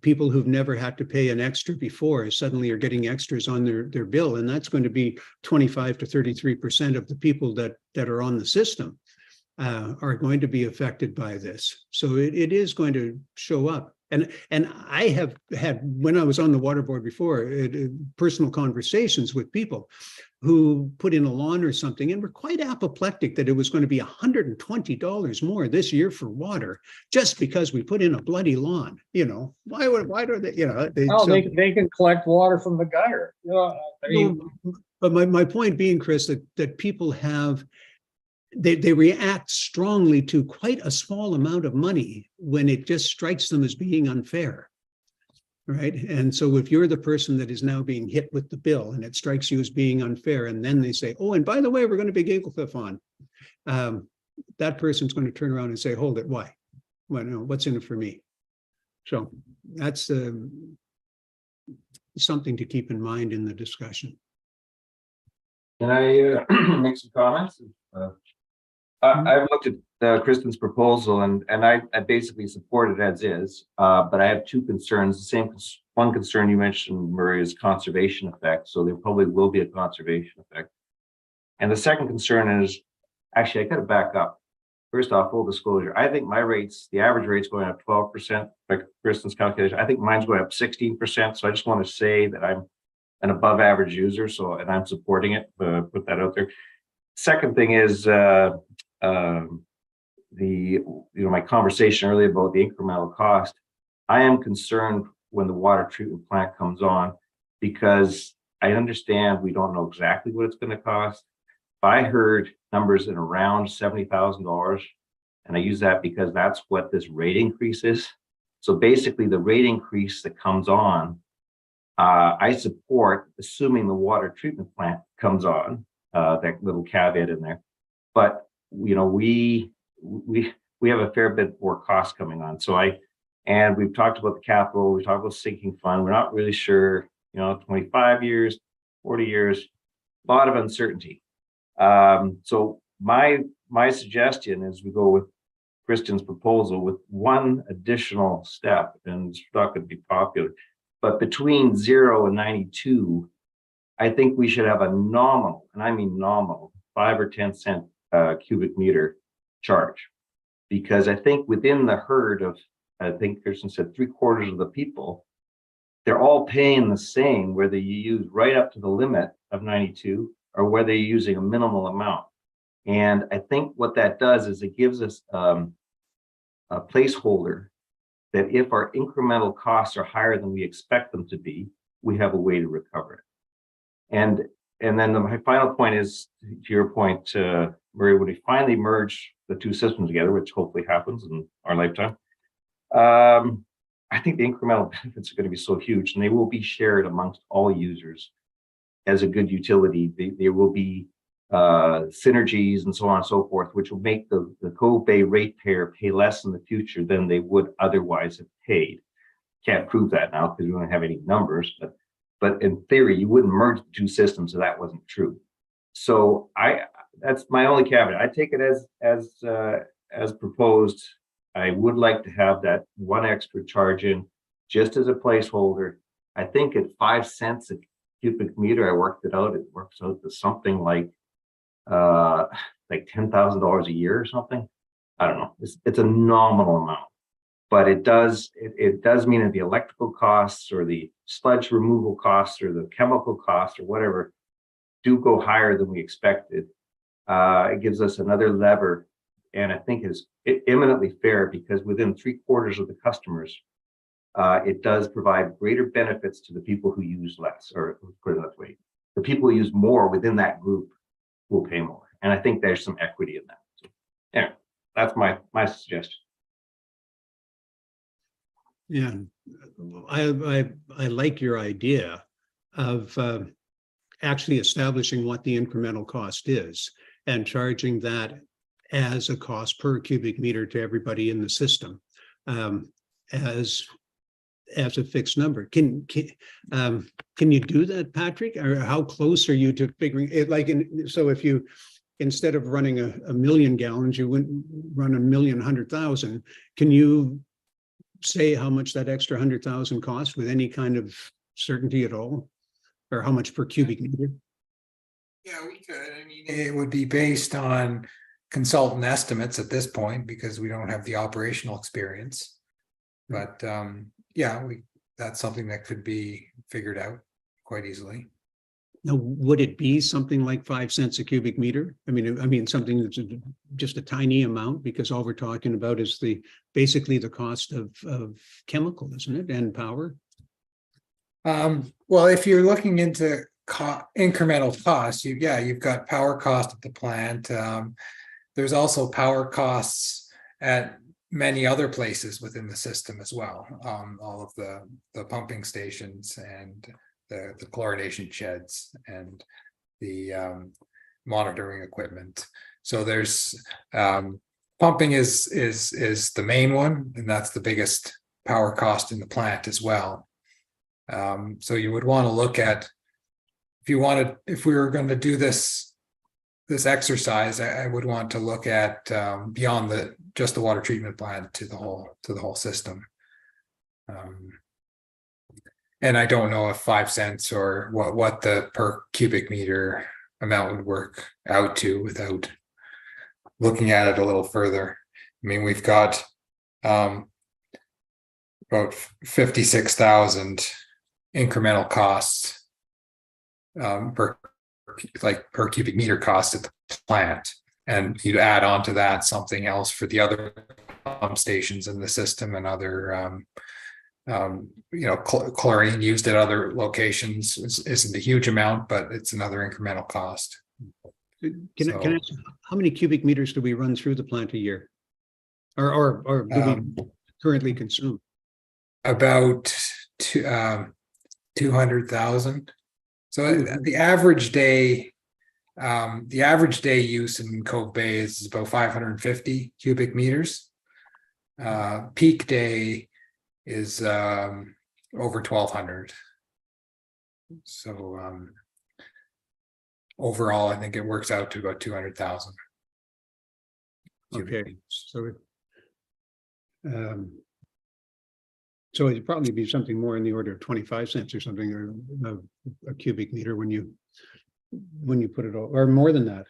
People who've never had to pay an extra before suddenly are getting extras on their bill, and that's going to be 25 to 33% of the people that are on the system are going to be affected by this. So it is going to show up. And I have had, when I was on the water board before, personal conversations with people who put in a lawn or something and were quite apoplectic that it was going to be $120 more this year for water just because we put in a bloody lawn. Why do they? They can collect water from the gutter. But my point being, Chris, that people have. They react strongly to quite a small amount of money when it just strikes them as being unfair, right? And so if you're the person that is now being hit with the bill and it strikes you as being unfair, and then they say, oh, and by the way, we're going to be Ecoclif on, that person's going to turn around and say, hold it, why? Well, no, what's in it for me? So that's something to keep in mind in the discussion. Can I make some comments? I've looked at Kristen's proposal and I basically support it as is, but I have two concerns. One concern you mentioned, Murray, is conservation effect. So there probably will be a conservation effect. And the second concern is, actually, I got to back up. First off, full disclosure, I think my rates, the average rate's going up 12%, like Kristen's calculation. I think mine's going up 16%. So I just want to say that I'm an above average user. So, and I'm supporting it, put that out there. Second thing is, my conversation earlier about the incremental cost. I am concerned when the water treatment plant comes on, because I understand we don't know exactly what it's going to cost. But I heard numbers in around $70,000, and I use that because that's what this rate increase is. So basically, the rate increase that comes on, I support, assuming the water treatment plant comes on. That little caveat in there, but we have a fair bit more cost coming on. So and we've talked about the capital, we talked about sinking fund. We're not really sure, 25 years, 40 years, a lot of uncertainty. So my suggestion is we go with Kristen's proposal with one additional step, and it's not going to be popular, but between 0 and 92, I think we should have a nominal, and I mean nominal, 5 or 10 cent cubic meter charge. Because I think within the herd of, I think Kirsten said 3/4 of the people, they're all paying the same, whether you use right up to the limit of 92 or whether you're using a minimal amount. And I think what that does is it gives us a placeholder that if our incremental costs are higher than we expect them to be, we have a way to recover it. And then my final point is, to your point, Murray, when we finally merge the two systems together, which hopefully happens in our lifetime, I think the incremental benefits are going to be so huge, and they will be shared amongst all users as a good utility. There will be synergies and so on and so forth, which will make the Cove Bay ratepayer pay less in the future than they would otherwise have paid. Can't prove that now because we don't have any numbers, but in theory, you wouldn't merge the two systems if that wasn't true. So that's my only caveat. I take it as proposed. I would like to have that one extra charge in just as a placeholder. I think at 5 cents a cubic meter, I worked it out. It works out to something like $10,000 a year or something. I don't know. It's a nominal amount, but it does mean that the electrical costs or the sludge removal costs or the chemical costs or whatever do go higher than we expected. It gives us another lever, and I think is eminently fair because within 3/4 of the customers, it does provide greater benefits to the people who use less, or put it that way, the people who use more within that group will pay more, and I think there's some equity in that. So, yeah, that's my suggestion. Yeah, I like your idea of actually establishing what the incremental cost is and charging that as a cost per cubic meter to everybody in the system as a fixed number. Can you do that, Patrick? Or how close are you to figuring it? So if you, instead of running a million gallons, you wouldn't run 1,100,000. Can you say how much that extra 100,000 costs with any kind of certainty at all, or how much per cubic meter? Yeah, we could. I mean, it would be based on consultant estimates at this point because we don't have the operational experience. But yeah, that's something that could be figured out quite easily. Now, would it be something like 5 cents a cubic meter? I mean something that's just a tiny amount, because all we're talking about is basically the cost of chemical, isn't it, and power? Well, if you're looking into incremental costs, you've got power cost at the plant. There's also power costs at many other places within the system as well. All of the pumping stations and the chlorination sheds and the monitoring equipment. So there's pumping is the main one, and that's the biggest power cost in the plant as well. So you would want to look at, if we were going to do this exercise, I would want to look at beyond just the water treatment plant to the whole system. And I don't know if 5 cents or what the per cubic meter amount would work out to without looking at it a little further. I mean, we've got about 56,000 incremental costs per cubic meter cost at the plant, and you'd add on to that something else for the other pump stations in the system and other chlorine used at other locations isn't a huge amount, but it's another incremental cost. Can I ask, how many cubic meters do we run through the plant a year, or do we currently consume? About 200,000. So the average day use in Cove Bay is about 550 cubic meters. Peak day is over 1,200. So overall, I think it works out to about 200,000. Okay, so So it'd probably be something more in the order of 25 cents or something, or a cubic meter when you put it all, or more than that,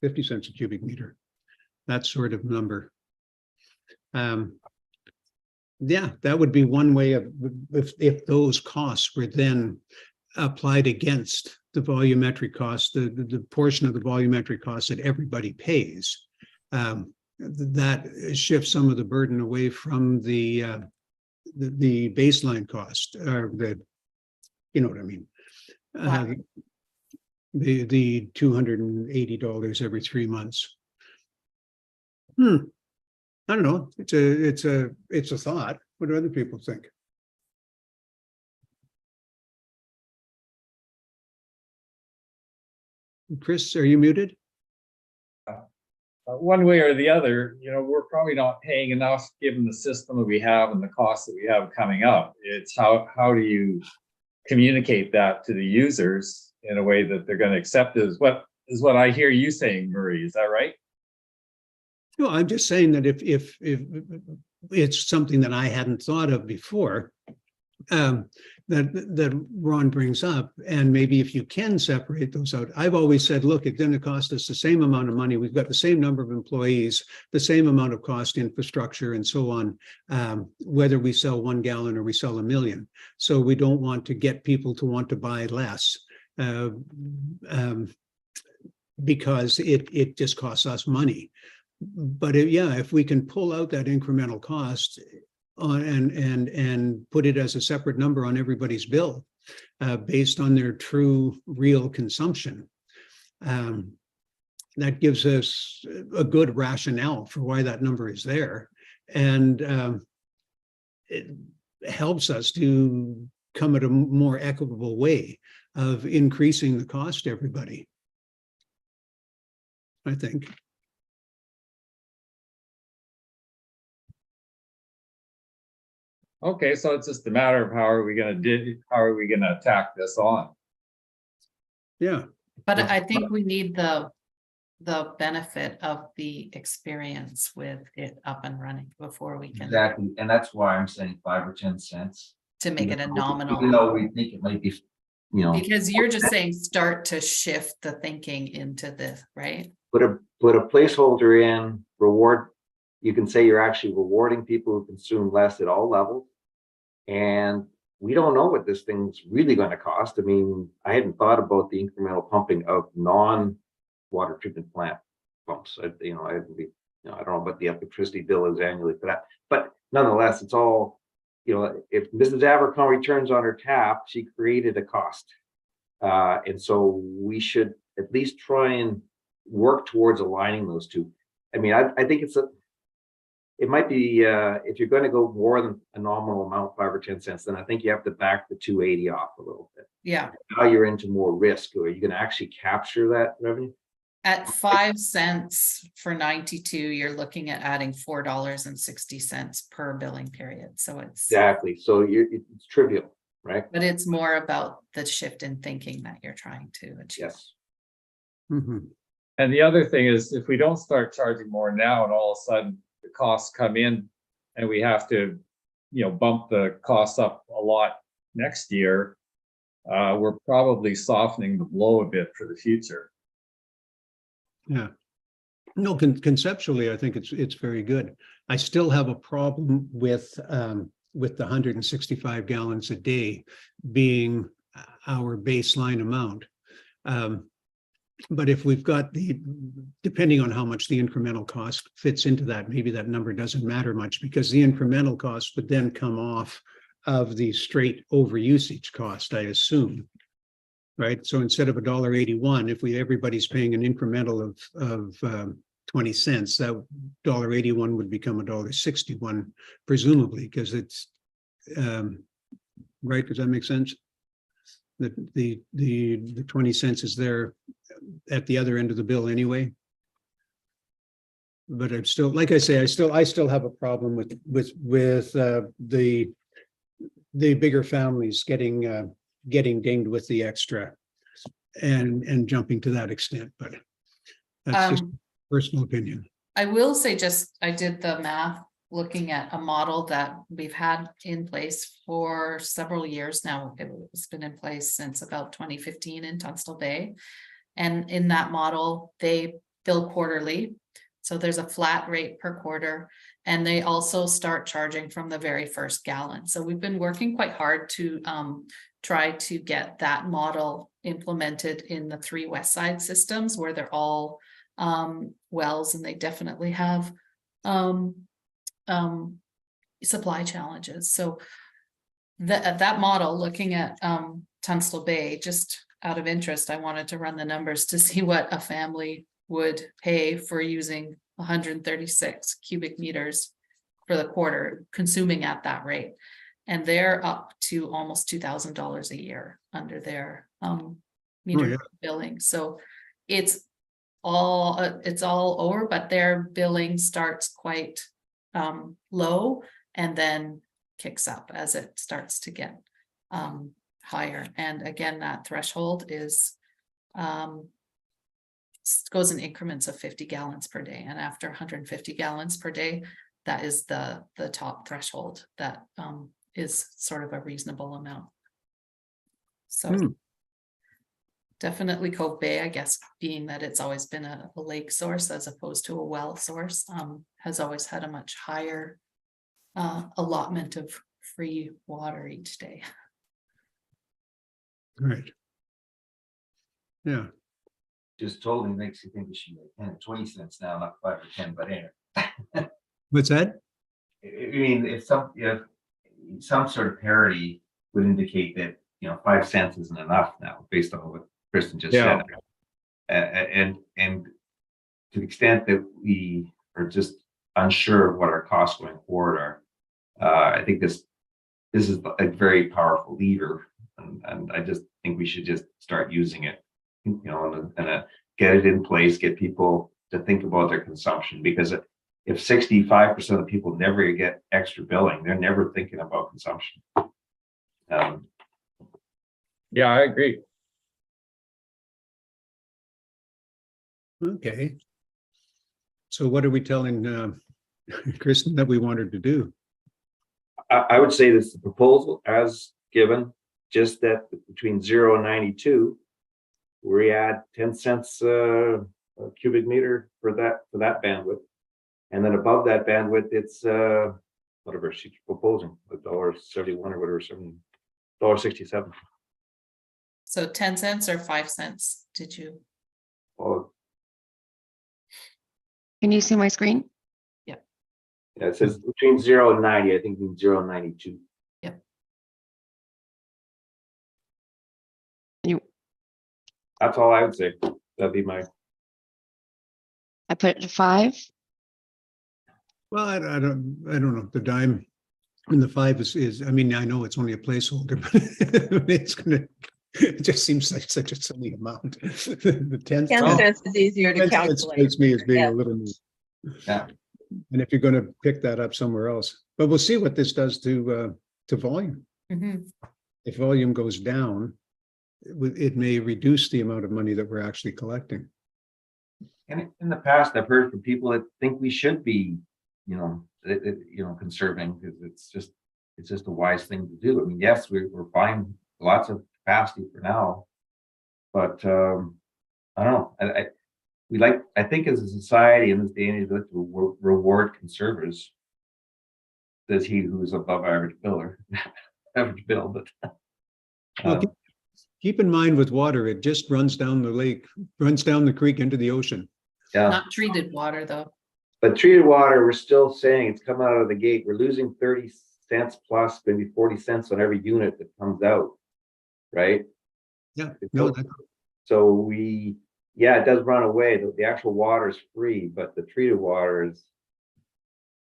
50 cents a cubic meter, that sort of number. Yeah, that would be one way of, if those costs were then applied against the volumetric cost, the portion of the volumetric cost that everybody pays. That shifts some of the burden away from the baseline cost, or you know what I mean? The $280 every 3 months. I don't know. It's a thought. What do other people think? Chris, are you muted? One way or the other, we're probably not paying enough given the system that we have and the costs that we have coming up. It's how do you communicate that to the users in a way that they're going to accept it, is what I hear you saying, Murray. Is that right? No, I'm just saying that if it's something that I hadn't thought of before, that Ron brings up, and maybe if you can separate those out. I've always said, look, it's going to cost us the same amount of money. We've got the same number of employees, the same amount of cost infrastructure, and so on, whether we sell 1 gallon or we sell 1 million. So we don't want to get people to want to buy less, because it just costs us money. But if we can pull out that incremental cost and put it as a separate number on everybody's bill, based on their true real consumption, that gives us a good rationale for why that number is there, and it helps us to come at a more equitable way of increasing the cost to everybody, I think. Okay, so it's just a matter of how are we going to attack this on? Yeah. But I think we need the benefit of the experience with it up and running before we can. Exactly, and that's why I'm saying 5 or 10 cents. To make it a nominal. Even though we think it might be, Because you're just saying start to shift the thinking into this, right? put a placeholder in, reward. You can say you're actually rewarding people who consume less at all levels. And we don't know what this thing's really going to cost. I mean, I hadn't thought about the incremental pumping of non-water treatment plant pumps. I don't know what the electricity bill is annually for that. But nonetheless, it's all, if Mrs. Abercrombie turns on her tap, she created a cost. And so we should at least try and work towards aligning those two. I mean, I think it might be, if you're going to go more than a nominal amount, 5 or 10 cents, then I think you have to back the 280 off a little bit. Yeah. Now you're into more risk. Or are you going to actually capture that revenue? At 5 cents for 92, you're looking at adding $4.60 per billing period. So it's Exactly. So it's trivial, right? But it's more about the shift in thinking that you're trying to achieve. Yes. Mm-hmm. And the other thing is, if we don't start charging more now, and all of a sudden the costs come in, and we have to, bump the costs up a lot next year, we're probably softening the blow a bit for the future. Yeah. No, conceptually, I think it's very good. I still have a problem with the 165 gallons a day being our baseline amount. But if we've got depending on how much the incremental cost fits into that, maybe that number doesn't matter much, because the incremental cost would then come off of the straight overusage cost, I assume. Right. So instead of $1.81, if everybody's paying an incremental of 20 cents, that $1.81 would become $1.61, presumably, because it's right. Does that make sense? The 20 cents is there at the other end of the bill anyway. But I'm still, like I say, I still have a problem with the bigger families getting dinged with the extra and jumping to that extent. But that's just personal opinion. I will say, I did the math looking at a model that we've had in place for several years now. It's been in place since about 2015 in Tunstall Bay. And in that model, they bill quarterly. So there's a flat rate per quarter, and they also start charging from the very first gallon. So we've been working quite hard to try to get that model implemented in the 3 West Side systems, where they're all wells, and they definitely have supply challenges. So that model, looking at Tunstall Bay, just out of interest, I wanted to run the numbers to see what a family would pay for using 136 cubic meters for the quarter, consuming at that rate. And they're up to almost $2,000 a year under their meter billing. So it's all over, but their billing starts quite low and then kicks up as it starts to get higher. And again, that threshold is goes in increments of 50 gallons per day. And after 150 gallons per day, that is the top threshold that is sort of a reasonable amount. So definitely Cove Bay, I guess, being that it's always been a lake source as opposed to a well source, has always had a much higher allotment of free water each day. Right. Yeah. Just totally makes you think we should make 10 or 20 cents now, not 5 or 10, but anyway. What's that? I mean, if some sort of parity would indicate that, 5 cents isn't enough now, based on what Kristen just said. And to the extent that we are just unsure of what our costs going forward are, I think this is a very powerful lever, and I just think we should just start using it, and get it in place, get people to think about their consumption, because if 65% of people never get extra billing, they're never thinking about consumption. Yeah, I agree. Okay. So what are we telling Kristen that we want her to do? I would say this, the proposal as given, just that between 0 and 92, we add 10 cents a cubic meter for that bandwidth. And then above that bandwidth, it's whatever she's proposing, $1.71 or whatever, $1.67. So 10 cents or 5 cents, did you? Oh, Can you see my screen? yeah, it says between 0 and 90, I think between 0 and 92. Yep. That's all I would say. That'd be my. I put it to 5. Well, I don't know. The dime and the 5 is, I mean, I know it's only a placeholder, but it just seems like such a silly amount. The 10 cents is easier to calculate. Strikes me as being a little more. Yeah. And if you're going to pick that up somewhere else, but we'll see what this does to volume. Mhm. If volume goes down, it may reduce the amount of money that we're actually collecting. And in the past, I've heard from people that think we should be, conserving, because it's just a wise thing to do. I mean, yes, we're buying lots of capacity for now, but I don't know. I think as a society in this day and age, we like to reward conservatives. Says he who is above average bill, but Well, keep in mind with water, it just runs down the lake, runs down the creek into the ocean. yeah. Not treated water, though. But treated water, we're still saying it's coming out of the gate. We're losing 30 cents plus, maybe 40 cents on every unit that comes out, right? Yeah, no, So it does run away. The actual water is free, but the treated water is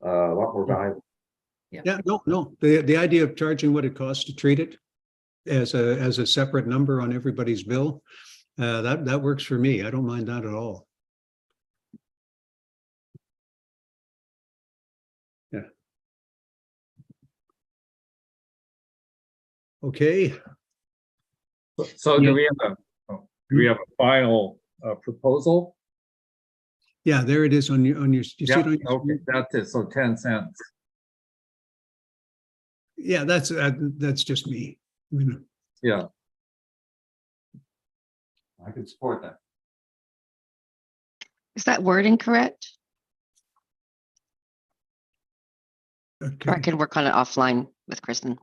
a lot more valuable. yeah, no. The idea of charging what it costs to treat it as a separate number on everybody's bill, that works for me. I don't mind that at all. Yeah. Okay. So do we have a final proposal? Yeah, there it is on your. You see it on your Okay, that's it. So 10 cents. Yeah, that's just me. I mean, Yeah, I could support that. Is that wording correct? Or I okay. could work on it offline with Kristen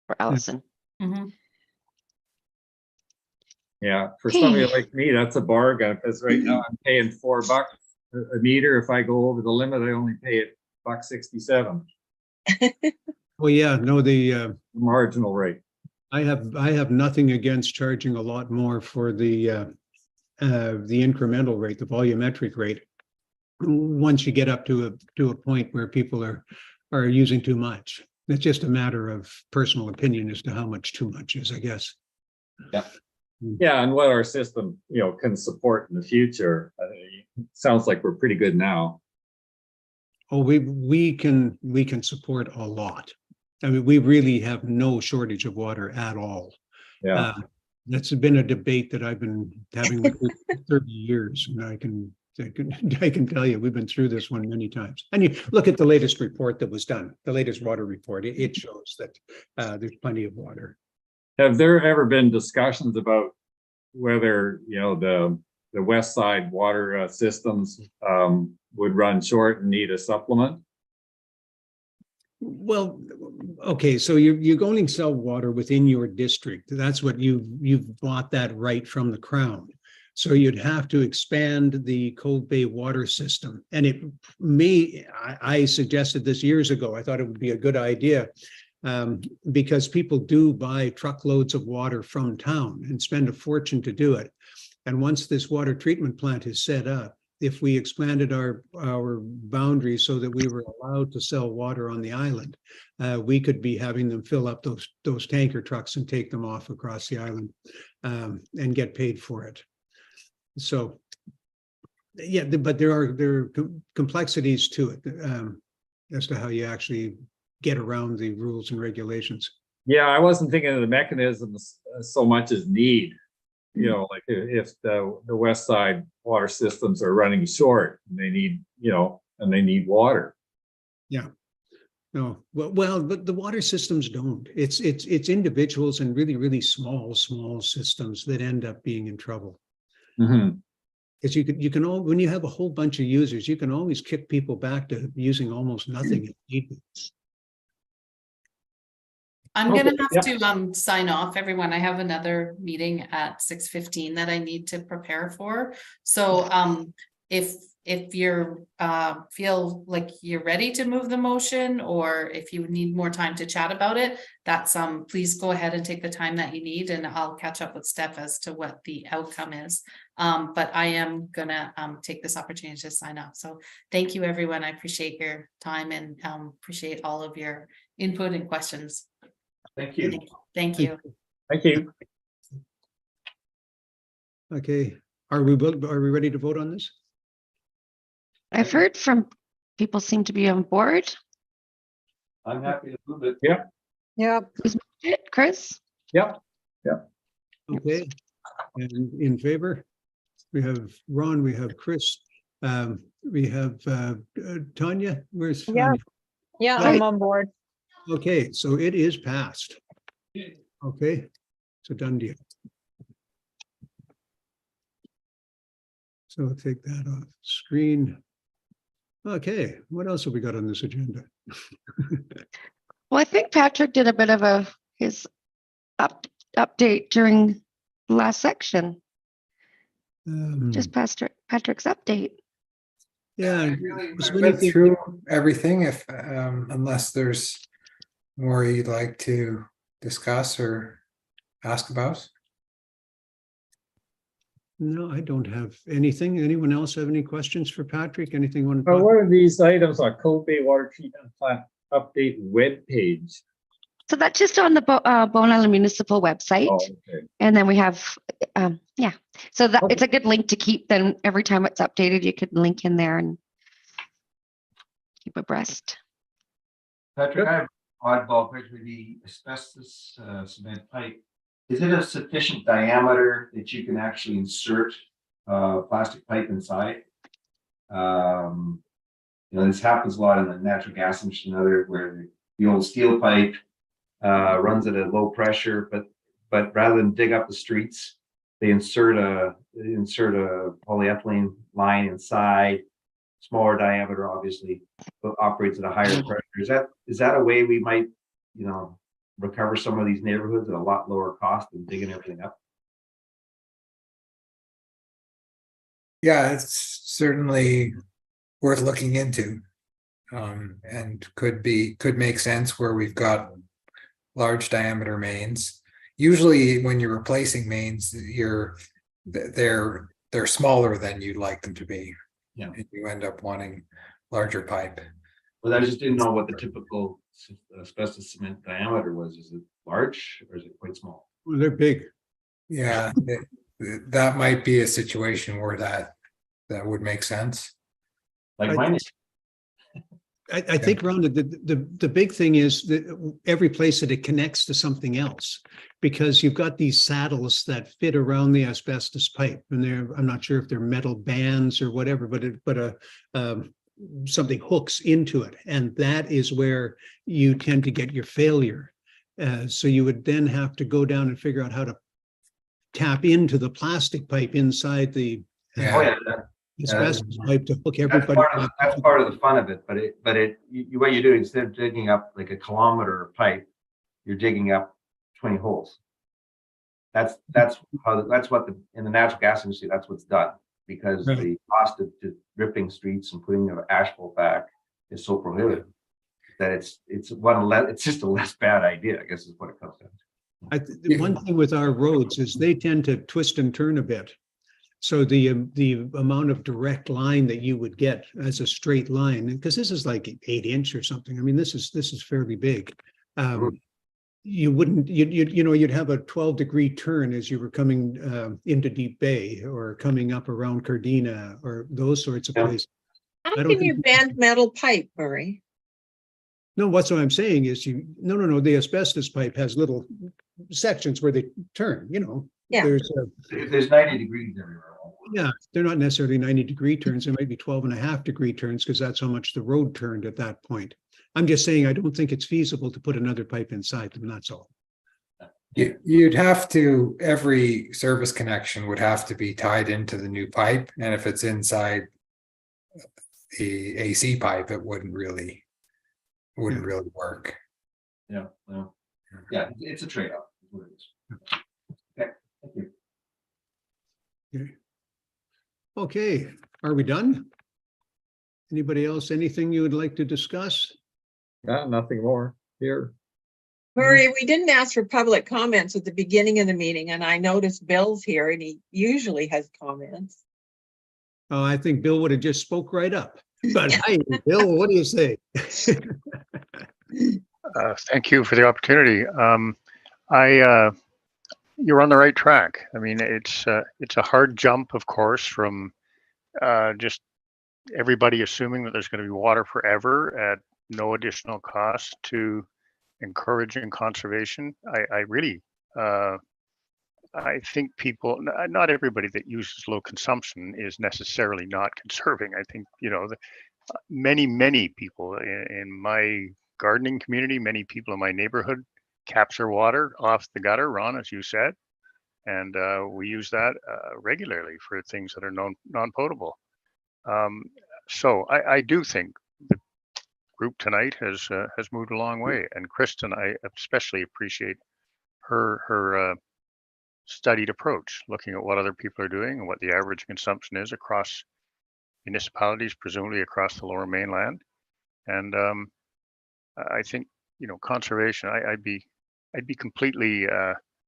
or Allison. Mhm. yeah. For somebody Hey. like me, that's a bargain, because right now I'm paying $4 a meter. If I go over the limit, I only pay it $1.67, Well, yeah, no, marginal rate. I have nothing against charging a lot more for the incremental rate, the volumetric rate. Once you get up to a point where people are using too much, it's just a matter of personal opinion as to how much too much is, I guess. Yeah, and what our system, can support in the future. Sounds like we're pretty good now. Oh, we can support a lot. I mean, we really have no shortage of water at all. Yeah, That's been a debate that I've been having with you for 30 years, and I can tell you we've been through this one many times. And you look at the latest report that was done, the latest water report. It shows that there's plenty of water. have there ever been discussions about whether the west side water systems would run short and need a supplement? Well, okay, so you're only sell water within your district. That's what you've bought that right from the Crown. So you'd have to expand the Cove Bay water system. And it may, I suggested this years ago, I thought it would be a good idea, because people do buy truckloads of water from town and spend a fortune to do it. And once this water treatment plant is set up, if we expanded our boundaries so that we were allowed to sell water on the island, we could be having them fill up those tanker trucks and take them off across the island, and get paid for it. So, yeah, but there are complexities to it, as to how you actually get around the rules and regulations. Yeah, I wasn't thinking of the mechanisms so much as need. Like if the west side water systems are running short, and they need water. Yeah. No, well, but the water systems don't. It's individuals and really, really small systems that end up being in trouble. Mm-hmm. Because you can when you have a whole bunch of users, you can always kick people back to using almost nothing if need be. I'm Okay, gonna have to sign off, everyone. I have another meeting at 6:15 that I need to prepare for. So if you're feel like you're ready to move the motion, or if you need more time to chat about it, that's please go ahead and take the time that you need, and I'll catch up with Steph as to what the outcome is. But I am gonna take this opportunity to sign off. So thank you, everyone. I appreciate your time and appreciate all of your input and questions. Thank you. Thank you. Thank you. Okay, are we ready to vote on this? I've heard from people seem to be on board. I'm happy to move it. Yeah. Chris? Yep. Okay, and in favor? We have Ron, we have Chris, we have Tanya. Where's Yeah. Tanya? Yeah, Right. I'm on board. Okay, so it is passed. Okay, it's a done deal. So I'll take that off screen. Okay, what else have we got on this agenda? Well, I think Patrick did a bit of his update during the last section. Just Patrick's update. Yeah. I went through everything. If unless there's more you'd like to discuss or ask about. No, I don't have anything. Anyone else have any questions for Patrick? Anything you want to? What are these items on Cove Bay Water Treatment Plant update web page? So that's just on the Bone Island Municipal website. Oh, okay. And then we have, yeah. So that Okay. it's a good link to keep. Then every time it's updated, you could link in there and keep abreast. Patrick, I have oddball question with the asbestos cement pipe. Is it a sufficient diameter that you can actually insert plastic pipe inside? This happens a lot in the natural gas industry and other where the old steel pipe, runs at a low pressure, but rather than dig up the streets, they insert a polyethylene line inside, smaller diameter, obviously, but operates at a higher pressure. Is that a way we might, recover some of these neighborhoods at a lot lower cost than digging everything up? Yeah, it's certainly worth looking into. And could make sense where we've got large diameter mains. Usually when you're replacing mains, they're smaller than you'd like them to be. Yeah. And you end up wanting larger pipe. But I just didn't know what the typical asbestos cement diameter was. Is it large or is it quite small? Well, they're big. Yeah, that might be a situation where that would make sense. Like I- mine is. I think, Ron, the big thing is that every place that it connects to something else, because you've got these saddles that fit around the asbestos pipe, and I'm not sure if they're metal bands or whatever, but something hooks into it, and that is where you tend to get your failure. So you would then have to go down and figure out how to tap into the plastic pipe inside the Yeah. Oh, yeah. asbestos pipe to hook That's everybody. part of the fun of it, but what you do, instead of digging up like a kilometer of pipe, you're digging up 20 holes. That's what in the natural gas industry, that's what's done, because Right. the cost of ripping streets and putting the asphalt back is so prohibitive that it's just a less bad idea, I guess is what it comes down to. The one thing with our roads is they tend to twist and turn a bit. So the amount of direct line that you would get as a straight line, because this is like 8" or something. I mean, this is fairly big. You wouldn't, you'd have a 12-degree turn as you were coming into Deep Bay or coming up around Cardina or those sorts of Yeah. places. How I don't can you think- bend metal pipe, Murray? No, what I'm saying is no, the asbestos pipe has little sections where they turn, Yeah. There's 90 degrees everywhere. yeah, they're not necessarily 90-degree turns. They might be 12.5-degree turns because that's how much the road turned at that point. I'm just saying, I don't think it's feasible to put another pipe inside them. That's all. You'd have to, every service connection would have to be tied into the new pipe. And if it's inside the AC pipe, it wouldn't really work. Yeah, well, yeah, it's a trade-off. Is what it is. Okay, thank you. Okay, are we done? Anybody else, anything you would like to discuss? Nothing more here. Murray, we didn't ask for public comments at the beginning of the meeting, and I noticed Bill's here and he usually has comments. Oh, I think Bill would have just spoke right up. But hi, Bill, what do you say? Thank you for the opportunity. You're on the right track. I mean, it's a hard jump, of course, from just everybody assuming that there's going to be water forever at no additional cost to encouraging conservation. I think people, not everybody that uses low consumption is necessarily not conserving. I think, many people in my gardening community, many people in my neighborhood capture water off the gutter, Ron, as you said, and we use that regularly for things that are non-potable. So I do think the group tonight has moved a long way, and Kristen, I especially appreciate her studied approach, looking at what other people are doing and what the average consumption is across municipalities, presumably across the Lower Mainland. And I think, conservation, I'd be completely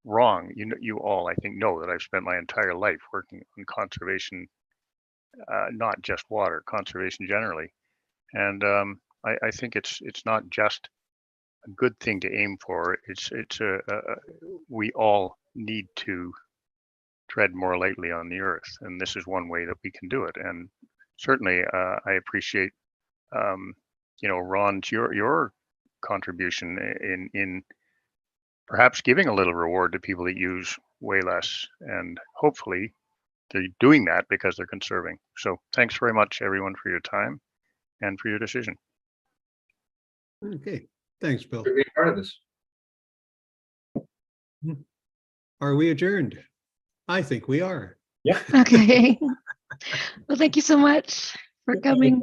wrong. You all, I think, know that I've spent my entire life working on conservation, not just water, conservation generally. And I think it's not just a good thing to aim for. We all need to tread more lightly on the earth, and this is one way that we can do it. And certainly, I appreciate, Ron, your contribution in perhaps giving a little reward to people that use way less, and hopefully they're doing that because they're conserving. So thanks very much, everyone, for your time and for your decision. Okay, Thanks, Bill. For being part of this. Are we adjourned? I think we are. Okay. Well, thank you so much for coming.